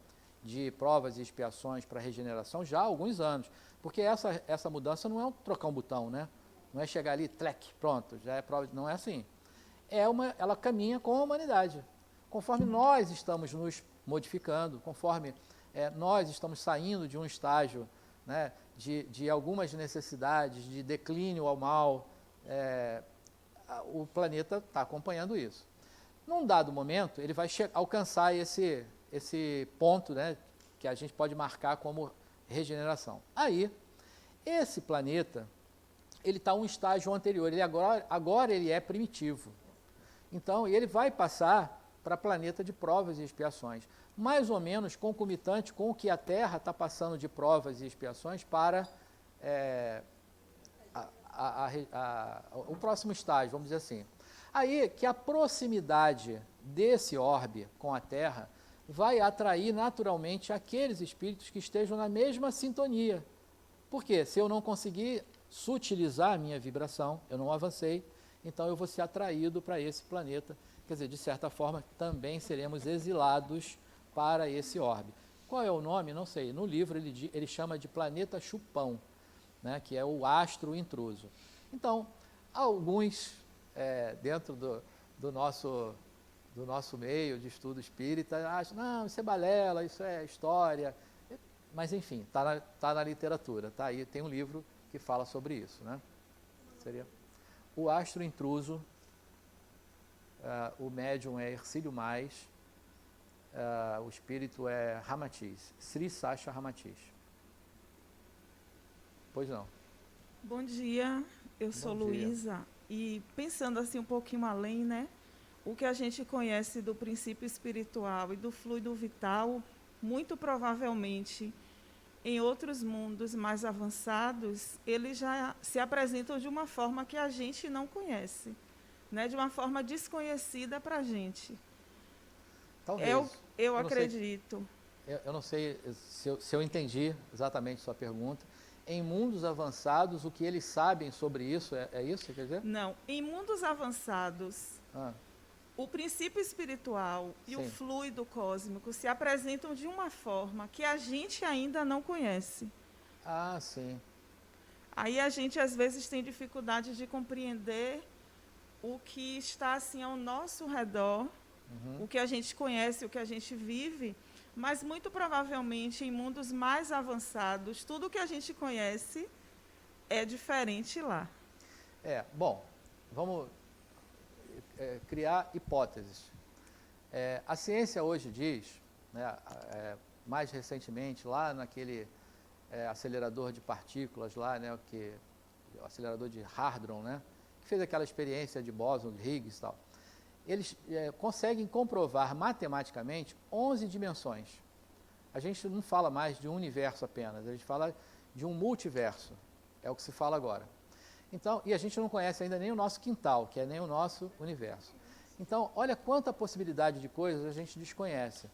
[SPEAKER 1] de provas e expiações para regeneração já há alguns anos, porque essa mudança não é trocar um botão, né? Não é chegar ali, tlec, pronto, já é prova, não é assim. Ela caminha com a humanidade, conforme nós estamos nos modificando, conforme nós estamos saindo de um estágio, né, de algumas necessidades, de declínio ao mal, o planeta está acompanhando isso. Num dado momento, ele vai alcançar esse ponto, né, que a gente pode marcar como regeneração. Aí, esse planeta, ele está um estágio anterior, agora ele é primitivo. Então, ele vai passar para planeta de provas e expiações, mais ou menos concomitante com o que a Terra está passando de provas e expiações para o próximo estágio, vamos dizer assim. Aí que a proximidade desse orbe com a Terra vai atrair naturalmente aqueles espíritos que estejam na mesma sintonia. Por quê? Se eu não conseguir sutilizar a minha vibração, eu não avancei, então eu vou ser atraído para esse planeta. Quer dizer, de certa forma, também seremos exilados para esse orbe. Qual é o nome? Não sei. No livro ele chama de planeta chupão, né, que é o astro intruso. Então, alguns dentro do nosso meio de estudo espírita acham, não, isso é balela, isso é história. Mas, enfim, tá na literatura. Tá aí, tem um livro que fala sobre isso. Né? Seria o astro intruso. O médium é Hercílio Mais, o espírito é Ramatiz, Sri Sasha Ramatiz. Pois não.
[SPEAKER 17] Bom dia, eu sou Luísa, e pensando assim um pouquinho além, né? O que a gente conhece do princípio espiritual e do fluido vital, muito provavelmente, em outros mundos mais avançados, eles já se apresentam de uma forma que a gente não conhece. Né, de uma forma desconhecida para a gente.
[SPEAKER 1] Talvez.
[SPEAKER 17] Eu acredito.
[SPEAKER 1] Eu não sei se eu entendi exatamente sua pergunta. Em mundos avançados, o que eles sabem sobre isso, é isso que quer dizer?
[SPEAKER 17] Não. Em mundos avançados, o princípio espiritual e o fluido cósmico se apresentam de uma forma que a gente ainda não conhece.
[SPEAKER 1] Ah, sim.
[SPEAKER 17] Aí a gente, às vezes, tem dificuldade de compreender o que está assim ao nosso redor, o que a gente conhece, o que a gente vive, mas muito provavelmente em mundos mais avançados, tudo que a gente conhece é diferente lá.
[SPEAKER 1] Bom, vamos criar hipóteses. A ciência hoje diz, né, mais recentemente, lá naquele acelerador de partículas, lá, né, o acelerador de Hadron, né, que fez aquela experiência de bóson, de Higgs e tal, eles conseguem comprovar matematicamente 11 dimensões. A gente não fala mais de um universo apenas, a gente fala de um multiverso, é o que se fala agora. Então, e a gente não conhece ainda nem o nosso quintal, que é nem o nosso universo. Então, olha quanta possibilidade de coisas a gente desconhece.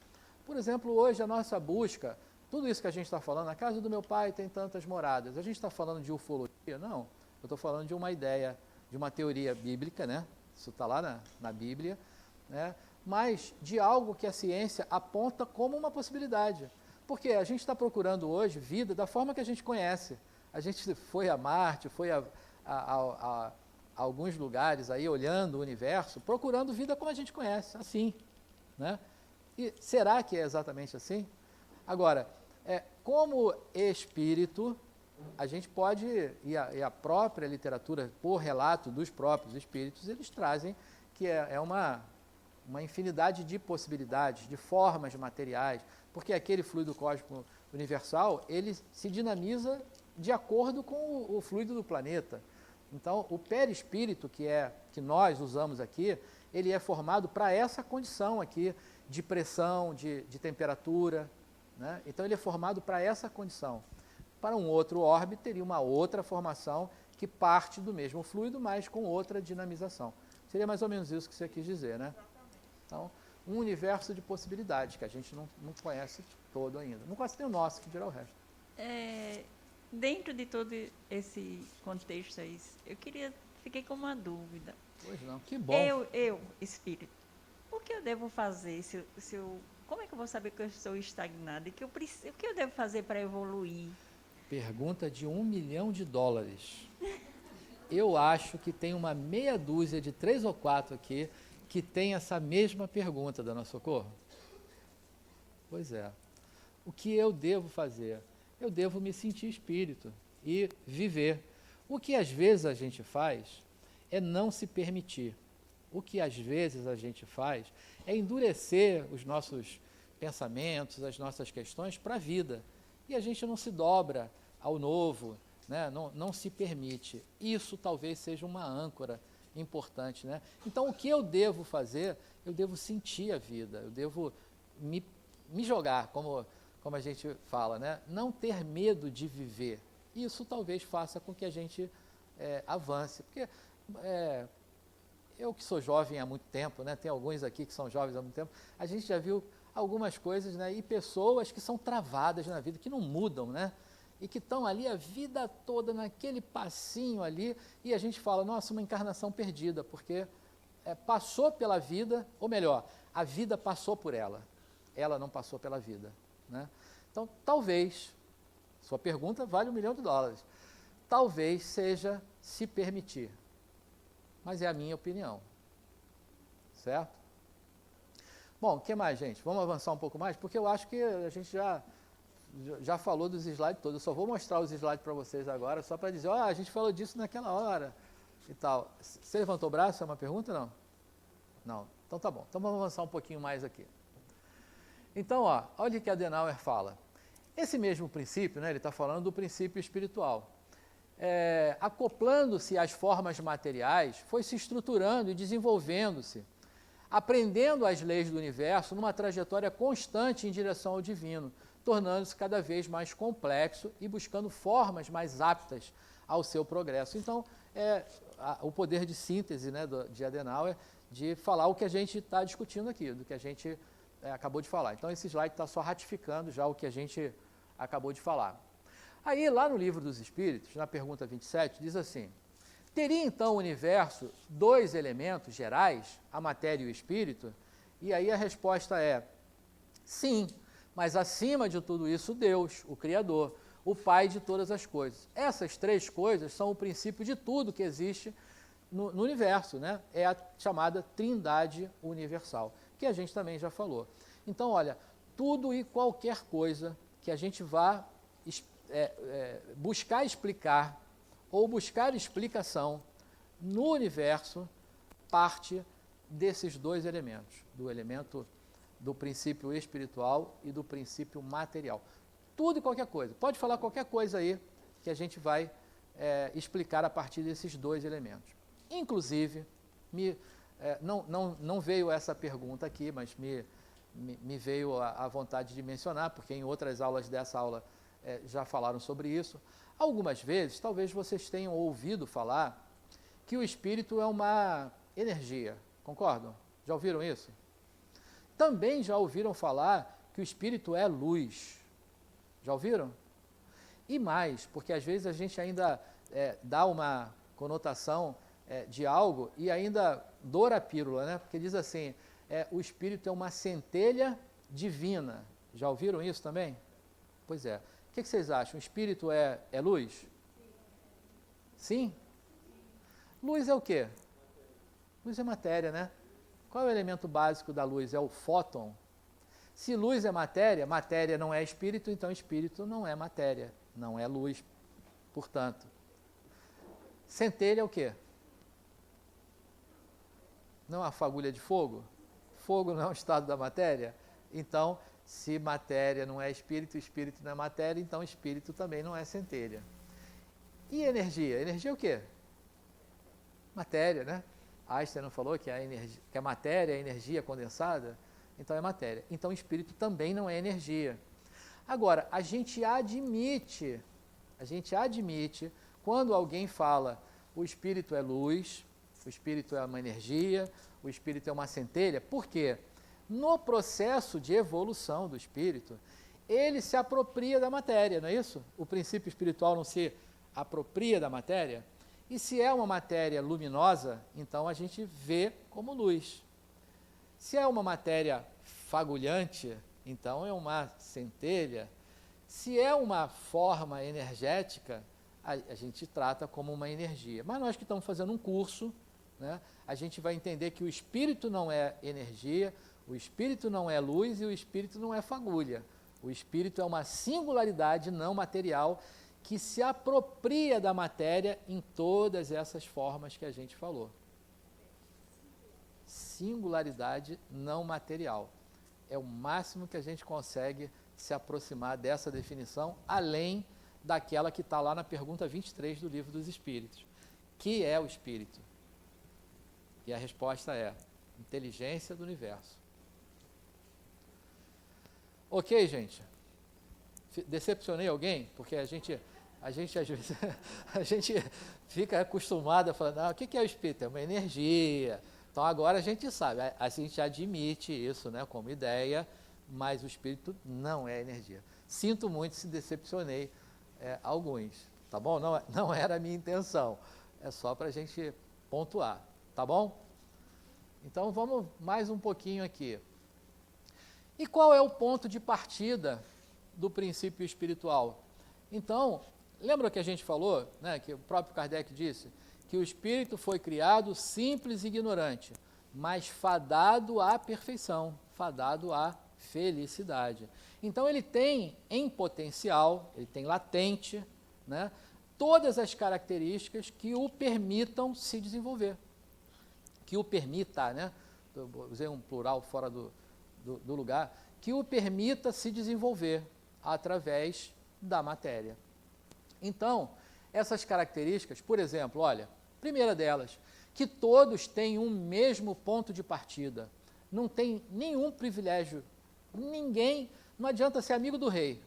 [SPEAKER 1] Por exemplo, hoje a nossa busca, tudo isso que a gente está falando, a casa do meu pai tem tantas moradas, a gente está falando de ufologia? Não, eu estou falando de uma ideia, de uma teoria bíblica, né? Isso está lá na Bíblia, né? Mas de algo que a ciência aponta como uma possibilidade. Porque a gente está procurando hoje vida da forma que a gente conhece. A gente foi a Marte, foi a alguns lugares aí, olhando o universo, procurando vida como a gente conhece, assim. Né? E será que é exatamente assim? Agora, como espírito, a gente pode, e a própria literatura, por relato dos próprios espíritos, eles trazem que é uma infinidade de possibilidades, de formas materiais, porque aquele fluido cósmico universal, ele se dinamiza de acordo com o fluido do planeta. Então, o perispírito, que nós usamos aqui, ele é formado para essa condição aqui de pressão, de temperatura, né? Então, ele é formado para essa condição. Para um outro orbe, teria uma outra formação que parte do mesmo fluido, mas com outra dinamização. Seria mais ou menos isso que você quis dizer, né? Então, um universo de possibilidades que a gente não conhece todo ainda. Não conhece nem o nosso, que dirá o resto.
[SPEAKER 9] Dentro de todo esse contexto aí, fiquei com uma dúvida.
[SPEAKER 1] Pois não, que bom.
[SPEAKER 9] Eu, espírito, o que eu devo fazer? Como é que eu vou saber que eu estou estagnada? O que eu devo fazer para evoluir?
[SPEAKER 1] Pergunta de $1 milhão. Eu acho que tem uma meia dúzia de 3 ou 4 aqui que tem essa mesma pergunta, Dona Socorro. Pois é. O que eu devo fazer? Eu devo me sentir espírito e viver. O que às vezes a gente faz é não se permitir. O que às vezes a gente faz é endurecer os nossos pensamentos, as nossas questões para a vida. E a gente não se dobra ao novo, né? Não se permite. Isso talvez seja uma âncora importante, né? Então, o que eu devo fazer? Eu devo sentir a vida, eu devo me jogar, como a gente fala, né? Não ter medo de viver. Isso talvez faça com que a gente avance, porque eu que sou jovem há muito tempo, né? Tem alguns aqui que são jovens há muito tempo, a gente já viu algumas coisas, né? E pessoas que são travadas na vida, que não mudam, né? E que estão ali a vida toda naquele passinho ali, e a gente fala, nossa, uma encarnação perdida, porque passou pela vida, ou melhor, a vida passou por ela não passou pela vida, né? Então, talvez, sua pergunta vale $1 milhão, talvez seja se permitir, mas é a minha opinião, certo? Bom, o que mais, gente? Vamos avançar um pouco mais, porque eu acho que a gente já falou dos slides todos. Eu só vou mostrar os slides para vocês agora, só para dizer, a gente falou disso naquela hora e tal. Você levantou o braço? É uma pergunta, não? Não. Então tá bom. Então vamos avançar um pouquinho mais aqui. Então, olha o que Adenauer fala. Esse mesmo princípio, né, ele está falando do princípio espiritual. Acoplando-se às formas materiais, foi se estruturando e desenvolvendo-se, aprendendo as leis do universo numa trajetória constante em direção ao divino, tornando-se cada vez mais complexo e buscando formas mais aptas ao seu progresso. Então, o poder de síntese, né, de Adenauer, de falar o que a gente está discutindo aqui, do que a gente acabou de falar. Então, esse slide está só ratificando já o que a gente acabou de falar. Aí, lá no Livro dos Espíritos, na pergunta 27, diz assim, teria então o universo 2 elementos gerais, a matéria e o espírito? E aí a resposta é sim, mas acima de tudo isso, Deus, o Criador, o Pai de todas as coisas. Essas 3 coisas são o princípio de tudo que existe no universo, né? É a chamada Trindade Universal, que a gente também já falou. Então, olha, tudo e qualquer coisa que a gente vá buscar explicar ou buscar explicação no universo parte desses 2 elementos, do elemento do princípio espiritual e do princípio material. Tudo e qualquer coisa. Pode falar qualquer coisa aí que a gente vai explicar a partir desses 2 elementos. Inclusive, não veio essa pergunta aqui, mas me veio a vontade de mencionar, porque em outras aulas dessa aula já falaram sobre isso. Algumas vezes, talvez vocês tenham ouvido falar que o espírito é uma energia, concordam? Já ouviram isso? Também já ouviram falar que o espírito é luz. Já ouviram? E mais, porque às vezes a gente ainda dá uma conotação de algo e ainda doura a pílula, né? Porque diz assim, o espírito é uma centelha divina. Já ouviram isso também? Pois é. O que vocês acham? O espírito é luz? Sim? Luz é o quê? Luz é matéria, né? Qual é o elemento básico da luz? É o fóton. Se luz é matéria, matéria não é espírito, então espírito não é matéria, não é luz, portanto. Centelha é o quê? Não é uma fagulha de fogo? Fogo não é um estado da matéria? Então, se matéria não é espírito, espírito não é matéria, então espírito também não é centelha. E energia? Energia é o quê? Matéria, né? Einstein não falou que a matéria é energia condensada? Então é matéria. Então espírito também não é energia. Agora, a gente admite, quando alguém fala o espírito é luz, o espírito é uma energia, o espírito é uma centelha, por quê? No processo de evolução do espírito, ele se apropria da matéria, não é isso? O princípio espiritual não se apropria da matéria? E se é uma matéria luminosa, então a gente vê como luz. Se é uma matéria fagulhante, então é uma centelha. Se é uma forma energética, a gente trata como uma energia. Mas nós que estamos fazendo um curso, né, a gente vai entender que o espírito não é energia, o espírito não é luz e o espírito não é fagulha. O espírito é uma singularidade não material que se apropria da matéria em todas essas formas que a gente falou. Singularidade não material. É o máximo que a gente consegue se aproximar dessa definição, além daquela que está lá na pergunta 23 do Livro dos Espíritos. Que é o espírito? E a resposta é inteligência do universo. Ok, gente? Decepcionei alguém? Porque a gente às vezes, a gente fica acostumado a falar, não, o que é o espírito? É uma energia. Então agora a gente sabe, a gente admite isso, né, como ideia, mas o espírito não é energia. Sinto muito se decepcionei alguns, tá bom? Não era a minha intenção, é só para a gente pontuar, tá bom? Então vamos mais um pouquinho aqui. E qual é o ponto de partida do princípio espiritual? Então, lembra que a gente falou, né, que o próprio Kardec disse, que o espírito foi criado simples e ignorante, mas fadado à perfeição, fadado à felicidade. Então ele tem em potencial, ele tem latente, né, todas as características que o permitam se desenvolver. Que o permita, né, eu usei um plural fora do lugar, que o permita se desenvolver através da matéria. Então, essas características, por exemplo, olha, primeira delas, que todos têm um mesmo ponto de partida. Não tem nenhum privilégio. Ninguém, não adianta ser amigo do rei.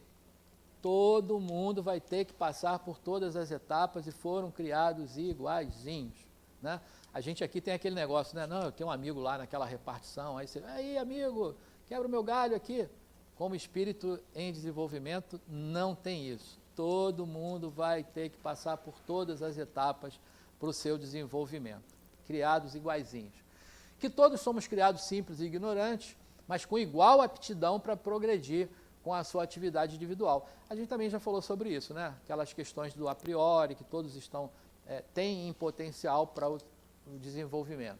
[SPEAKER 1] Todo mundo vai ter que passar por todas as etapas e foram criados iguaizinhos, né? A gente aqui tem aquele negócio, né? Não, eu tenho um amigo lá naquela repartição, aí amigo, quebra o meu galho aqui. Como espírito em desenvolvimento, não tem isso. Todo mundo vai ter que passar por todas as etapas para o seu desenvolvimento, criados iguaizinhos. Que todos somos criados simples e ignorantes, mas com igual aptidão para progredir com a sua atividade individual. A gente também já falou sobre isso, né? Aquelas questões do a priori, que todos têm em potencial para o desenvolvimento.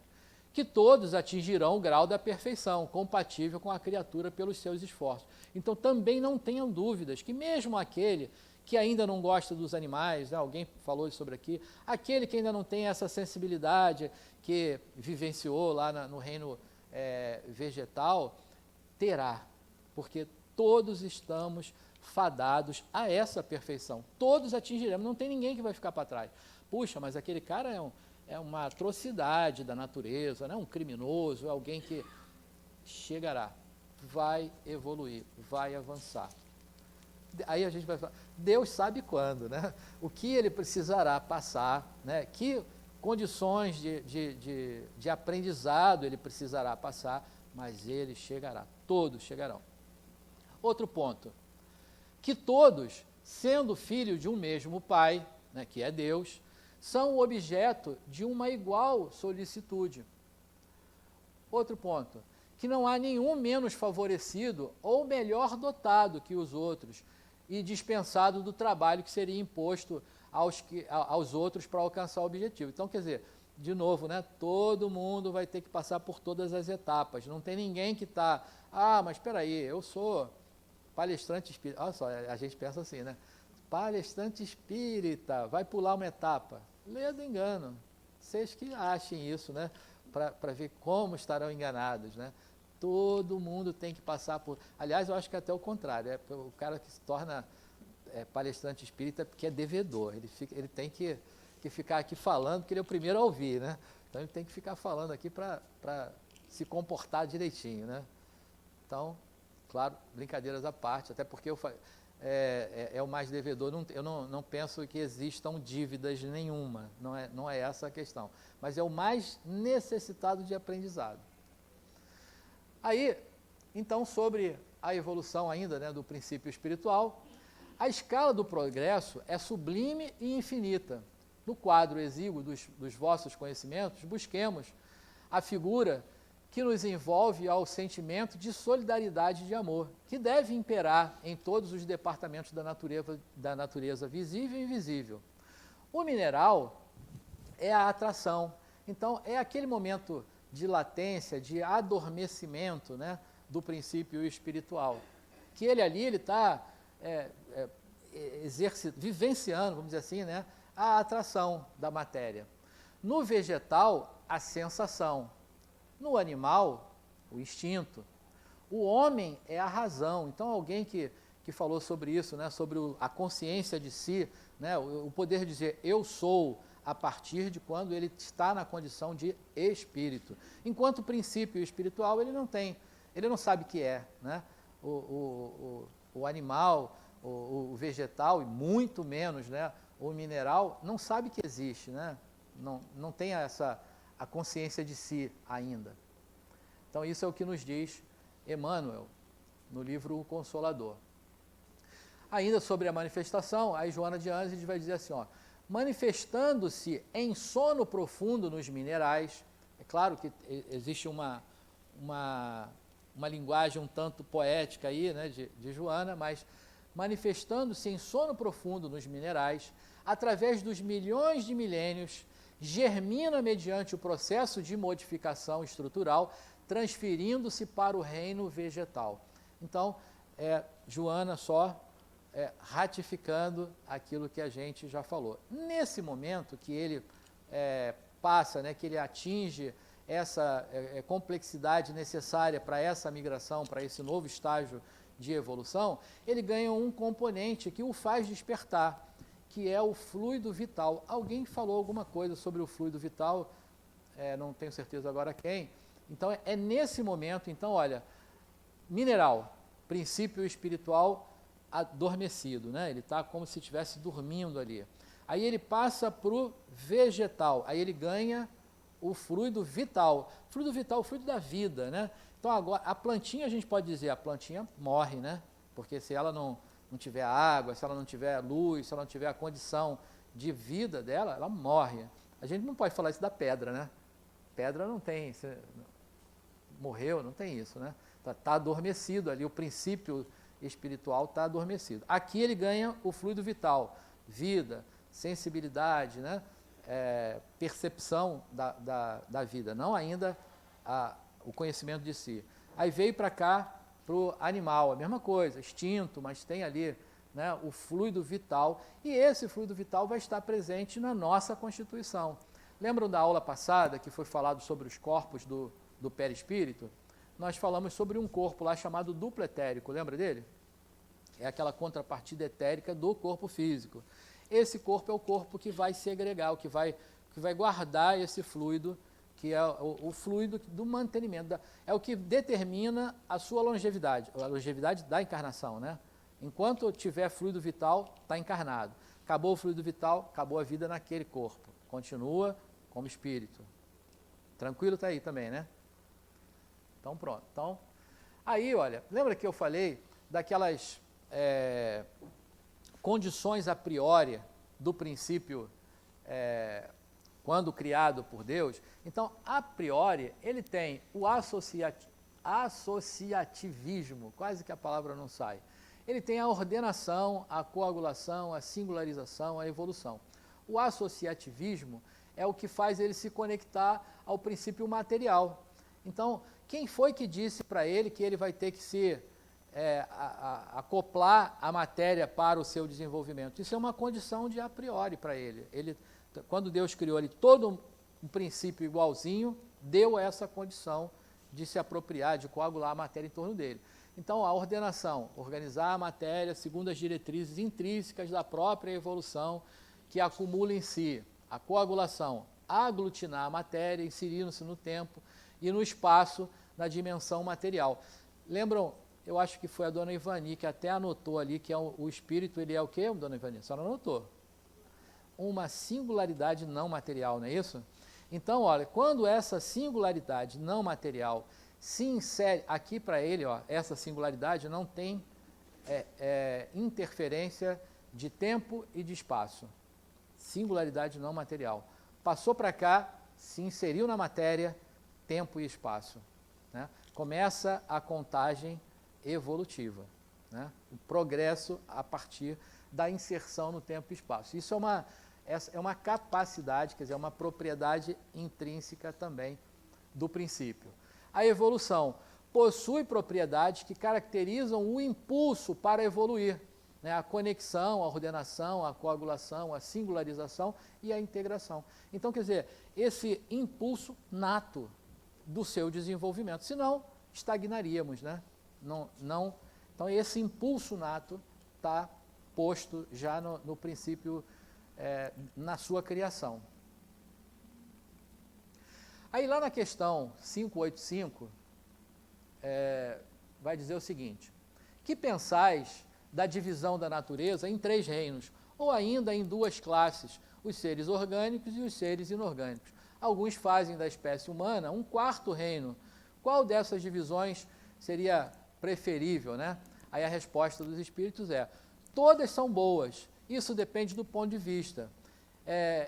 [SPEAKER 1] Que todos atingirão o grau da perfeição, compatível com a criatura pelos seus esforços. Então também não tenham dúvidas que mesmo aquele que ainda não gosta dos animais, né? Alguém falou sobre aqui, aquele que ainda não tem essa sensibilidade, que vivenciou lá no reino vegetal, terá, porque todos estamos fadados a essa perfeição. Todos atingiremos, não tem ninguém que vai ficar para trás. Puxa, mas aquele cara é uma atrocidade da natureza, né? Um criminoso, é alguém que chegará, vai evoluir, vai avançar. Aí a gente vai falar, Deus sabe quando, né? O que ele precisará passar, né? Que condições de aprendizado ele precisará passar, mas ele chegará, todos chegarão. Outro ponto, que todos, sendo filhos de um mesmo Pai, né, que é Deus, são objeto de uma igual solicitude. Outro ponto, que não há nenhum menos favorecido ou melhor dotado que os outros e dispensado do trabalho que seria imposto aos outros para alcançar o objetivo. Então, quer dizer, de novo, né, todo mundo vai ter que passar por todas as etapas. Não tem ninguém que está, mas espera aí, eu sou palestrante espírita. Olha só, a gente pensa assim, né? Palestrante espírita, vai pular uma etapa. Ledo engano. Vocês que achem isso, né? Para ver como estarão enganados, né? Todo mundo tem que passar por... Aliás, eu acho que até o contrário. O cara que se torna palestrante espírita porque é devedor. Ele tem que ficar aqui falando, porque ele é o primeiro a ouvir, né? Então, ele tem que ficar falando aqui para se comportar direitinho, né? Então, claro, brincadeiras à parte, até porque é o mais devedor. Eu não penso que existam dívidas nenhuma, não é essa a questão. Mas é o mais necessitado de aprendizado. Aí, então, sobre a evolução ainda, né, do princípio espiritual, a escala do progresso é sublime e infinita. No quadro exíguo dos vossos conhecimentos, busquemos a figura que nos envolve ao sentimento de solidariedade e de amor, que deve imperar em todos os departamentos da natureza visível e invisível. O mineral é a atração. Então, é aquele momento de latência, de adormecimento, né, do princípio espiritual. Que ele está vivenciando, vamos dizer assim, né, a atração da matéria. No vegetal, a sensação. No animal, o instinto. O homem é a razão. Então, alguém que falou sobre isso, né, sobre a consciência de si, né, o poder dizer eu sou, a partir de quando ele está na condição de espírito. Enquanto princípio espiritual, ele não tem, ele não sabe o que é, né? O animal, o vegetal, e muito menos, né, o mineral, não sabe que existe, né? Não tem a consciência de si ainda. Então, isso é o que nos diz Emmanuel, no livro O Consolador. Ainda sobre a manifestação, aí Joana de Ângeles vai dizer assim, ó, manifestando-se em sono profundo nos minerais, é claro que existe uma linguagem um tanto poética aí, né, de Joana, mas manifestando-se em sono profundo nos minerais, através dos milhões de milênios, germina mediante o processo de modificação estrutural, transferindo-se para o reino vegetal. Então, Joana só ratificando aquilo que a gente já falou. Nesse momento que ele passa, né, que ele atinge essa complexidade necessária para essa migração, para esse novo estágio de evolução, ele ganha um componente que o faz despertar, que é o fluido vital. Alguém falou alguma coisa sobre o fluido vital, não tenho certeza agora quem. Então, é nesse momento, então, olha, mineral, princípio espiritual adormecido, né? Ele está como se estivesse dormindo ali. Aí ele passa para o vegetal, aí ele ganha o fluido vital. Fluido vital, o fluido da vida, né? Então, agora, a plantinha, a gente pode dizer, a plantinha morre, né? Porque se ela não tiver água, se ela não tiver luz, se ela não tiver a condição de vida dela, ela morre. A gente não pode falar isso da pedra, né? Pedra não tem, morreu, não tem isso, né? Está adormecido ali, o princípio espiritual está adormecido. Aqui ele ganha o fluido vital, vida, sensibilidade, né? Percepção da vida, não ainda o conhecimento de si. Aí veio para cá, para o animal, a mesma coisa, instinto, mas tem ali, né, o fluido vital, e esse fluido vital vai estar presente na nossa constituição. Lembram da aula passada que foi falado sobre os corpos do perispírito? Nós falamos sobre um corpo lá chamado duplo etérico, lembra dele? É aquela contrapartida etérica do corpo físico. Esse corpo é o corpo que vai segregar, que vai guardar esse fluido, que é o fluido do mantenimento, é o que determina a sua longevidade, a longevidade da encarnação, né? Enquanto tiver fluido vital, está encarnado. Acabou o fluido vital, acabou a vida naquele corpo. Continua como espírito. Tranquilo está aí também, né? Então, pronto. Então, aí, olha, lembra que eu falei daquelas condições a priori do princípio quando criado por Deus? Então, a priori, ele tem o associativismo, quase que a palavra não sai. Ele tem a ordenação, a coagulação, a singularização, a evolução. O associativismo é o que faz ele se conectar ao princípio material. Então, quem foi que disse para ele que ele vai ter que se acoplar a matéria para o seu desenvolvimento? Isso é uma condição de a priori para ele. Quando Deus criou ele todo um princípio igualzinho, deu essa condição de se apropriar, de coagular a matéria em torno dele. Então, a ordenação, organizar a matéria segundo as diretrizes intrínsecas da própria evolução, que acumula em si a coagulação, aglutinar a matéria, inserindo-se no tempo e no espaço, na dimensão material. Lembram, eu acho que foi a dona Ivani que até anotou ali que o espírito, ele é o quê, dona Ivani? A senhora anotou? Uma singularidade não material, não é isso? Então, olha, quando essa singularidade não material se insere aqui para ele, ó, essa singularidade não tem interferência de tempo e de espaço. Singularidade não material. Passou para cá, se inseriu na matéria, tempo e espaço, né? Começa a contagem evolutiva, né? O progresso a partir da inserção no tempo e espaço. Isso é uma capacidade, quer dizer, é uma propriedade intrínseca também do princípio. A evolução possui propriedades que caracterizam o impulso para evoluir, né? A conexão, a ordenação, a coagulação, a singularização e a integração. Então, quer dizer, esse impulso nato do seu desenvolvimento, senão estagnaríamos, né? Então, esse impulso nato está posto já no princípio, na sua criação. Aí lá na questão 585, vai dizer o seguinte: que pensais da divisão da natureza em 3 reinos, ou ainda em 2 classes, os seres orgânicos e os seres inorgânicos? Alguns fazem da espécie humana um 4º reino. Qual dessas divisões seria preferível, né? Aí a resposta dos espíritos é: todas são boas, isso depende do ponto de vista,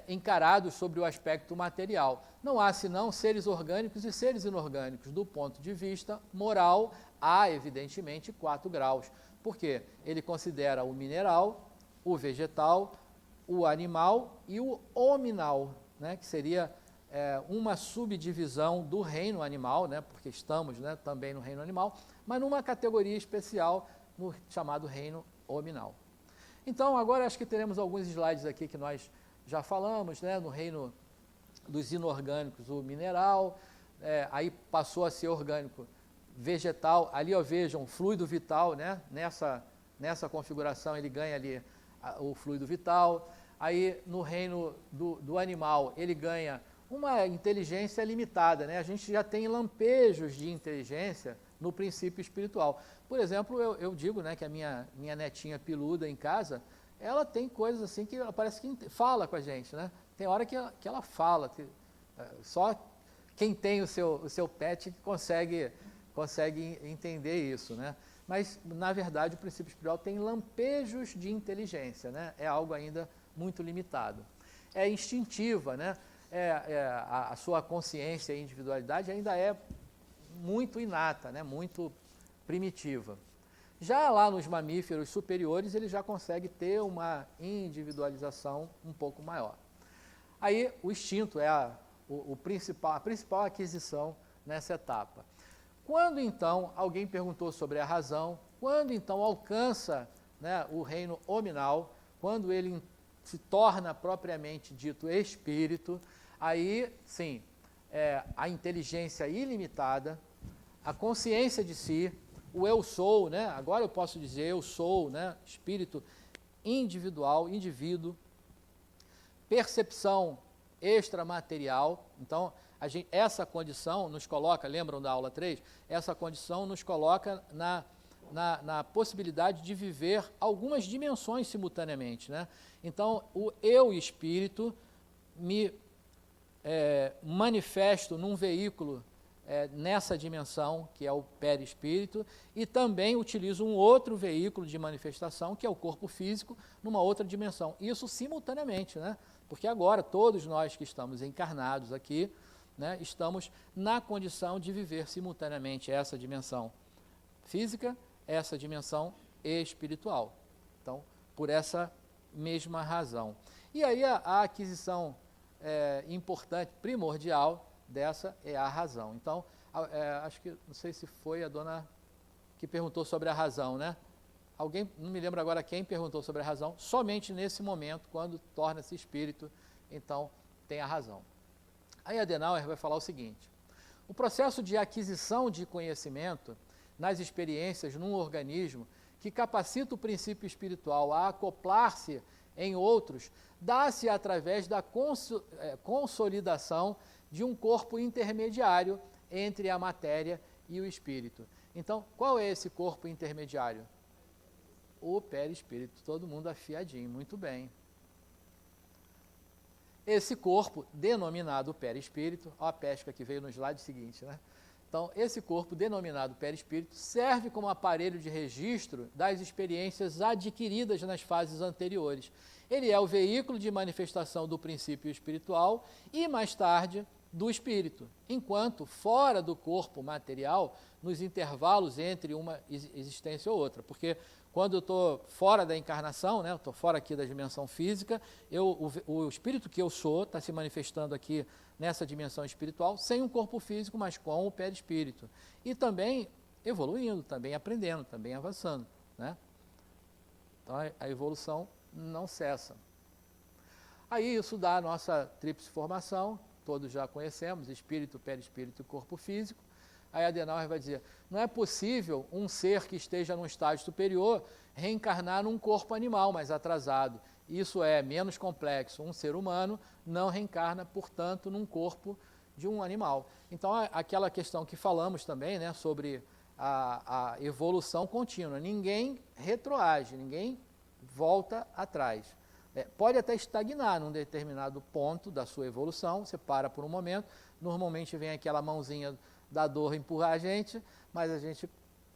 [SPEAKER 1] encarados sobre o aspecto material. Não há senão seres orgânicos e seres inorgânicos. Do ponto de vista moral, há evidentemente 4 graus. Por quê? Ele considera o mineral, o vegetal, o animal e o hominal, né? Que seria uma subdivisão do reino animal, né? Porque estamos, né, também no reino animal, mas numa categoria especial, no chamado reino hominal. Então, agora acho que teremos alguns slides aqui que nós já falamos, né? No reino dos inorgânicos, o mineral, aí passou a ser orgânico, vegetal. Ali, ó, vejam, o fluido vital, né? Nessa configuração ele ganha ali o fluido vital. Aí no reino do animal ele ganha uma inteligência limitada, né? A gente já tem lampejos de inteligência no princípio espiritual. Por exemplo, eu digo, né, que a minha netinha peluda em casa, ela tem coisas assim que ela parece que fala com a gente, né? Tem hora que ela fala, só quem tem o seu pet consegue entender isso, né? Mas, na verdade, o princípio espiritual tem lampejos de inteligência, né? É algo ainda muito limitado. É instintiva, né? A sua consciência e individualidade ainda é muito inata, né? Muito primitiva. Já lá nos mamíferos superiores, ele já consegue ter uma individualização um pouco maior. Aí, o instinto é a principal aquisição nessa etapa. Quando, então, alguém perguntou sobre a razão, quando, então, alcança, né, o reino hominal, quando ele se torna propriamente dito espírito, aí, sim, a inteligência ilimitada, a consciência de si, o eu sou, né? Agora eu posso dizer eu sou, né? Espírito individual, indivíduo, percepção extramaterial. Então, essa condição nos coloca, lembram da aula 3? Essa condição nos coloca na possibilidade de viver algumas dimensões simultaneamente, né? Então, o eu espírito me manifesto num veículo nessa dimensão, que é o perispírito, e também utilizo um outro veículo de manifestação, que é o corpo físico, numa outra dimensão. Isso simultaneamente, né? Porque agora, todos nós que estamos encarnados aqui, né, estamos na condição de viver simultaneamente essa dimensão física, essa dimensão espiritual. Então, por essa mesma razão. E aí a aquisição importante, primordial dessa é a razão. Então, acho que, não sei se foi a dona que perguntou sobre a razão, né? Alguém, não me lembro agora quem perguntou sobre a razão, somente nesse momento, quando torna-se espírito, então tem a razão. Aí Adenauer vai falar o seguinte: o processo de aquisição de conhecimento nas experiências num organismo que capacita o princípio espiritual a acoplar-se em outros, dá-se através da consolidação de um corpo intermediário entre a matéria e o espírito. Então, qual é esse corpo intermediário? O perispírito. Todo mundo afiadinho, muito bem. Esse corpo, denominado perispírito, ó a pesca que veio no slide seguinte, né? Então, esse corpo, denominado perispírito, serve como aparelho de registro das experiências adquiridas nas fases anteriores. Ele é o veículo de manifestação do princípio espiritual e, mais tarde, do espírito, enquanto fora do corpo material, nos intervalos entre uma existência ou outra. Porque quando eu estou fora da encarnação, né, eu estou fora aqui da dimensão física, o espírito que eu sou está se manifestando aqui nessa dimensão espiritual, sem um corpo físico, mas com o perispírito. E também evoluindo, também aprendendo, também avançando, né? Então a evolução não cessa. Aí isso dá a nossa tríplice formação, todos já conhecemos, espírito, perispírito e corpo físico. Aí Adenauer vai dizer, não é possível um ser que esteja num estágio superior reencarnar num corpo animal mais atrasado. Isso é menos complexo. Um ser humano não reencarna, portanto, num corpo de um animal. Então, aquela questão que falamos também, né, sobre a evolução contínua. Ninguém retroage, ninguém volta atrás. Pode até estagnar num determinado ponto da sua evolução, você para por um momento, normalmente vem aquela mãozinha da dor empurrar a gente, mas a gente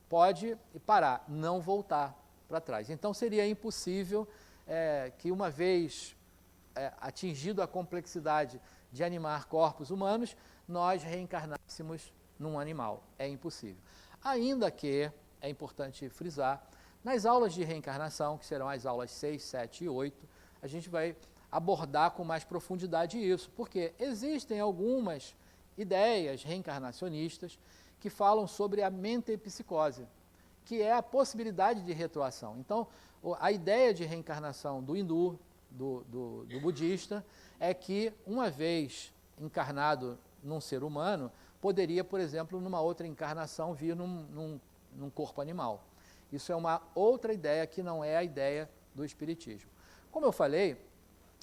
[SPEAKER 1] pode parar, não voltar para trás. Então, seria impossível que uma vez atingido a complexidade de animar corpos humanos, nós reencarnássemos num animal. É impossível. Ainda que, é importante frisar, nas aulas de reencarnação, que serão as aulas 6, 7 e 8, a gente vai abordar com mais profundidade isso, porque existem algumas ideias reencarnacionistas que falam sobre a mentepsicose, que é a possibilidade de retroação. Então, a ideia de reencarnação do hindu, do budista, é que, uma vez encarnado num ser humano, poderia, por exemplo, numa outra encarnação, vir num corpo animal. Isso é uma outra ideia que não é a ideia do Espiritismo. Como eu falei,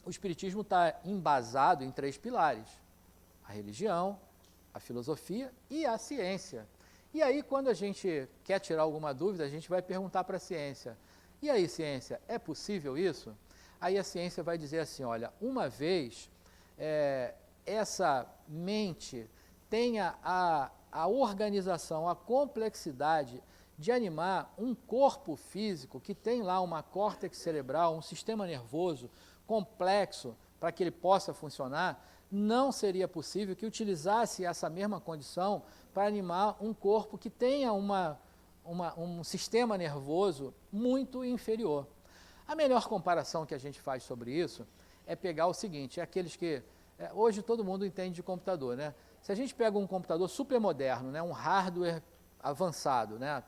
[SPEAKER 1] o Espiritismo está embasado em 3 pilares: a religião, a filosofia e a ciência. E aí, quando a gente quer tirar alguma dúvida, a gente vai perguntar para a ciência: e aí, ciência, é possível isso? Aí a ciência vai dizer assim: olha, uma vez essa mente tenha a organização, a complexidade de animar um corpo físico que tem lá uma córtex cerebral, um sistema nervoso complexo para que ele possa funcionar, não seria possível que utilizasse essa mesma condição para animar um corpo que tenha um sistema nervoso muito inferior. A melhor comparação que a gente faz sobre isso é pegar o seguinte: aqueles que... hoje todo mundo entende de computador, né? Se a gente pega um computador super moderno, né, um hardware avançado, né,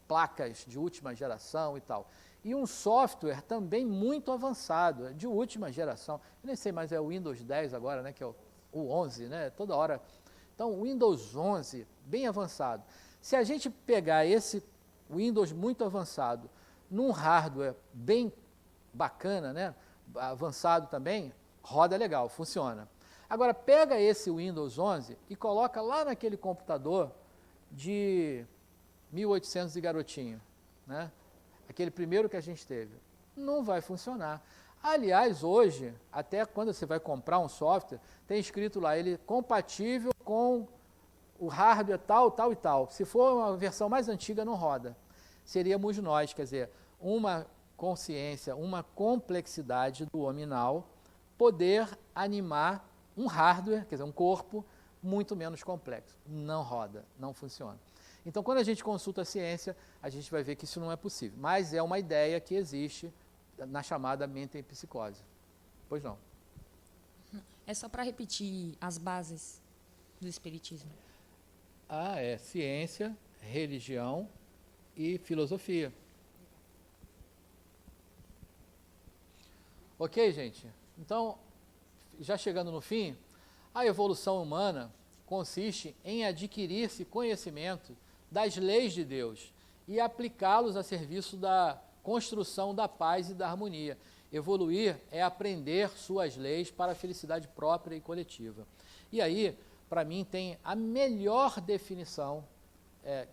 [SPEAKER 1] placas de última geração e tal, e um software também muito avançado, de última geração, eu nem sei, mas é o Windows 10 agora, né, que é o 11, né, toda hora. Então, o Windows 11, bem avançado. Se a gente pegar esse Windows muito avançado num hardware bem bacana, né, avançado também, roda legal, funciona. Agora, pega esse Windows 11 e coloca lá naquele computador de 1800 e garotinho, né? Aquele primeiro que a gente teve. Não vai funcionar. Aliás, hoje, até quando você vai comprar um software, tem escrito lá, ele é compatível com o hardware tal, tal e tal. Se for uma versão mais antiga, não roda. Seríamos nós, quer dizer, uma consciência, uma complexidade do hominal, poder animar um hardware, quer dizer, um corpo muito menos complexo. Não roda, não funciona. Então, quando a gente consulta a ciência, a gente vai ver que isso não é possível. Mas é uma ideia que existe na chamada mentepsicose. Pois não.
[SPEAKER 18] É só para repetir as bases do Espiritismo.
[SPEAKER 1] É ciência, religião e filosofia. Ok, gente? Então, já chegando no fim, a evolução humana consiste em adquirir-se conhecimento das leis de Deus e aplicá-los a serviço da construção da paz e da harmonia. Evoluir é aprender suas leis para a felicidade própria e coletiva. E aí, para mim, tem a melhor definição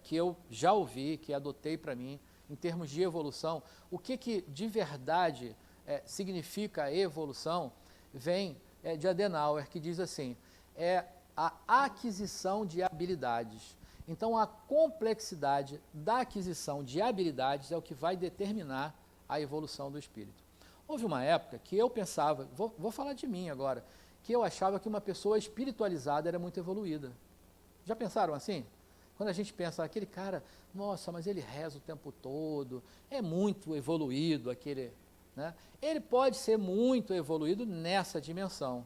[SPEAKER 1] que eu já ouvi, que adotei para mim, em termos de evolução. O que de verdade significa evolução, vem de Adenauer, que diz assim: é a aquisição de habilidades. Então, a complexidade da aquisição de habilidades é o que vai determinar a evolução do espírito. Houve uma época que eu pensava, vou falar de mim agora, que eu achava que uma pessoa espiritualizada era muito evoluída. Já pensaram assim? Quando a gente pensa, aquele cara, nossa, mas ele reza o tempo todo, é muito evoluído aquele... né? Ele pode ser muito evoluído nessa dimensão,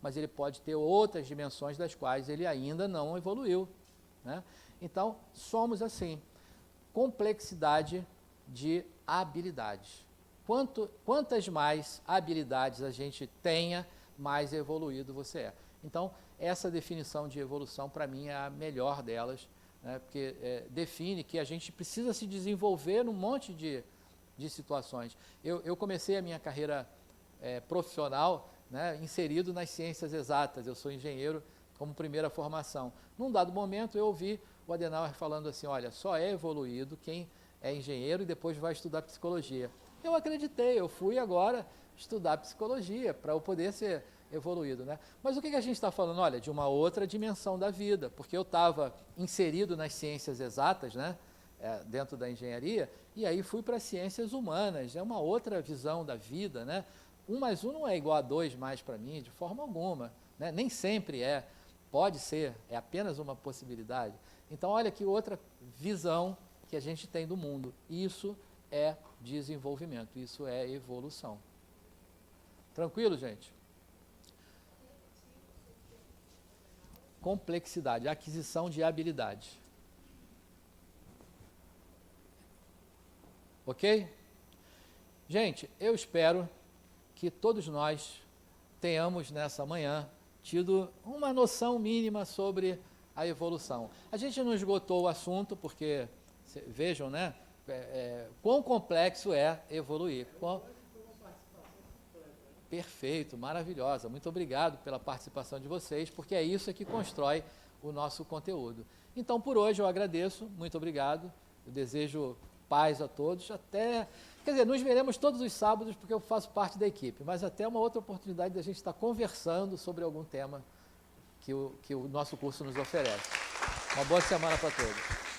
[SPEAKER 1] mas ele pode ter outras dimensões das quais ele ainda não evoluiu, né? Então, somos assim, complexidade de habilidades. Quantas mais habilidades a gente tenha, mais evoluído você é. Então, essa definição de evolução, para mim, é a melhor delas, né? Porque define que a gente precisa se desenvolver num monte de situações. Eu comecei a minha carreira profissional, né, inserido nas ciências exatas. Eu sou engenheiro como primeira formação. Num dado momento, eu ouvi o Adenauer falando assim, olha, só é evoluído quem é engenheiro e depois vai estudar psicologia. Eu acreditei, eu fui agora estudar psicologia para eu poder ser evoluído, né? Mas o que a gente está falando? Olha, de uma outra dimensão da vida, porque eu estava inserido nas ciências exatas, né? Dentro da engenharia, e aí fui para as ciências humanas, é uma outra visão da vida, né? 1 mais 1 não é igual a 2 mais para mim, de forma alguma, né? Nem sempre é, pode ser, é apenas uma possibilidade. Então, olha que outra visão que a gente tem do mundo. Isso é desenvolvimento, isso é evolução. Tranquilo, gente? Complexidade, aquisição de habilidade. Ok? Gente, eu espero que todos nós tenhamos nessa manhã tido uma noção mínima sobre a evolução. A gente não esgotou o assunto, porque, vejam, né? Quão complexo é evoluir. Perfeito, maravilhosa. Muito obrigado pela participação de vocês, porque é isso que constrói o nosso conteúdo. Então, por hoje, eu agradeço, muito obrigado. Eu desejo paz a todos. Quer dizer, nos veremos todos os sábados, porque eu faço parte da equipe, mas até uma outra oportunidade da gente estar conversando sobre algum tema que o nosso curso nos oferece. Uma boa semana para todos.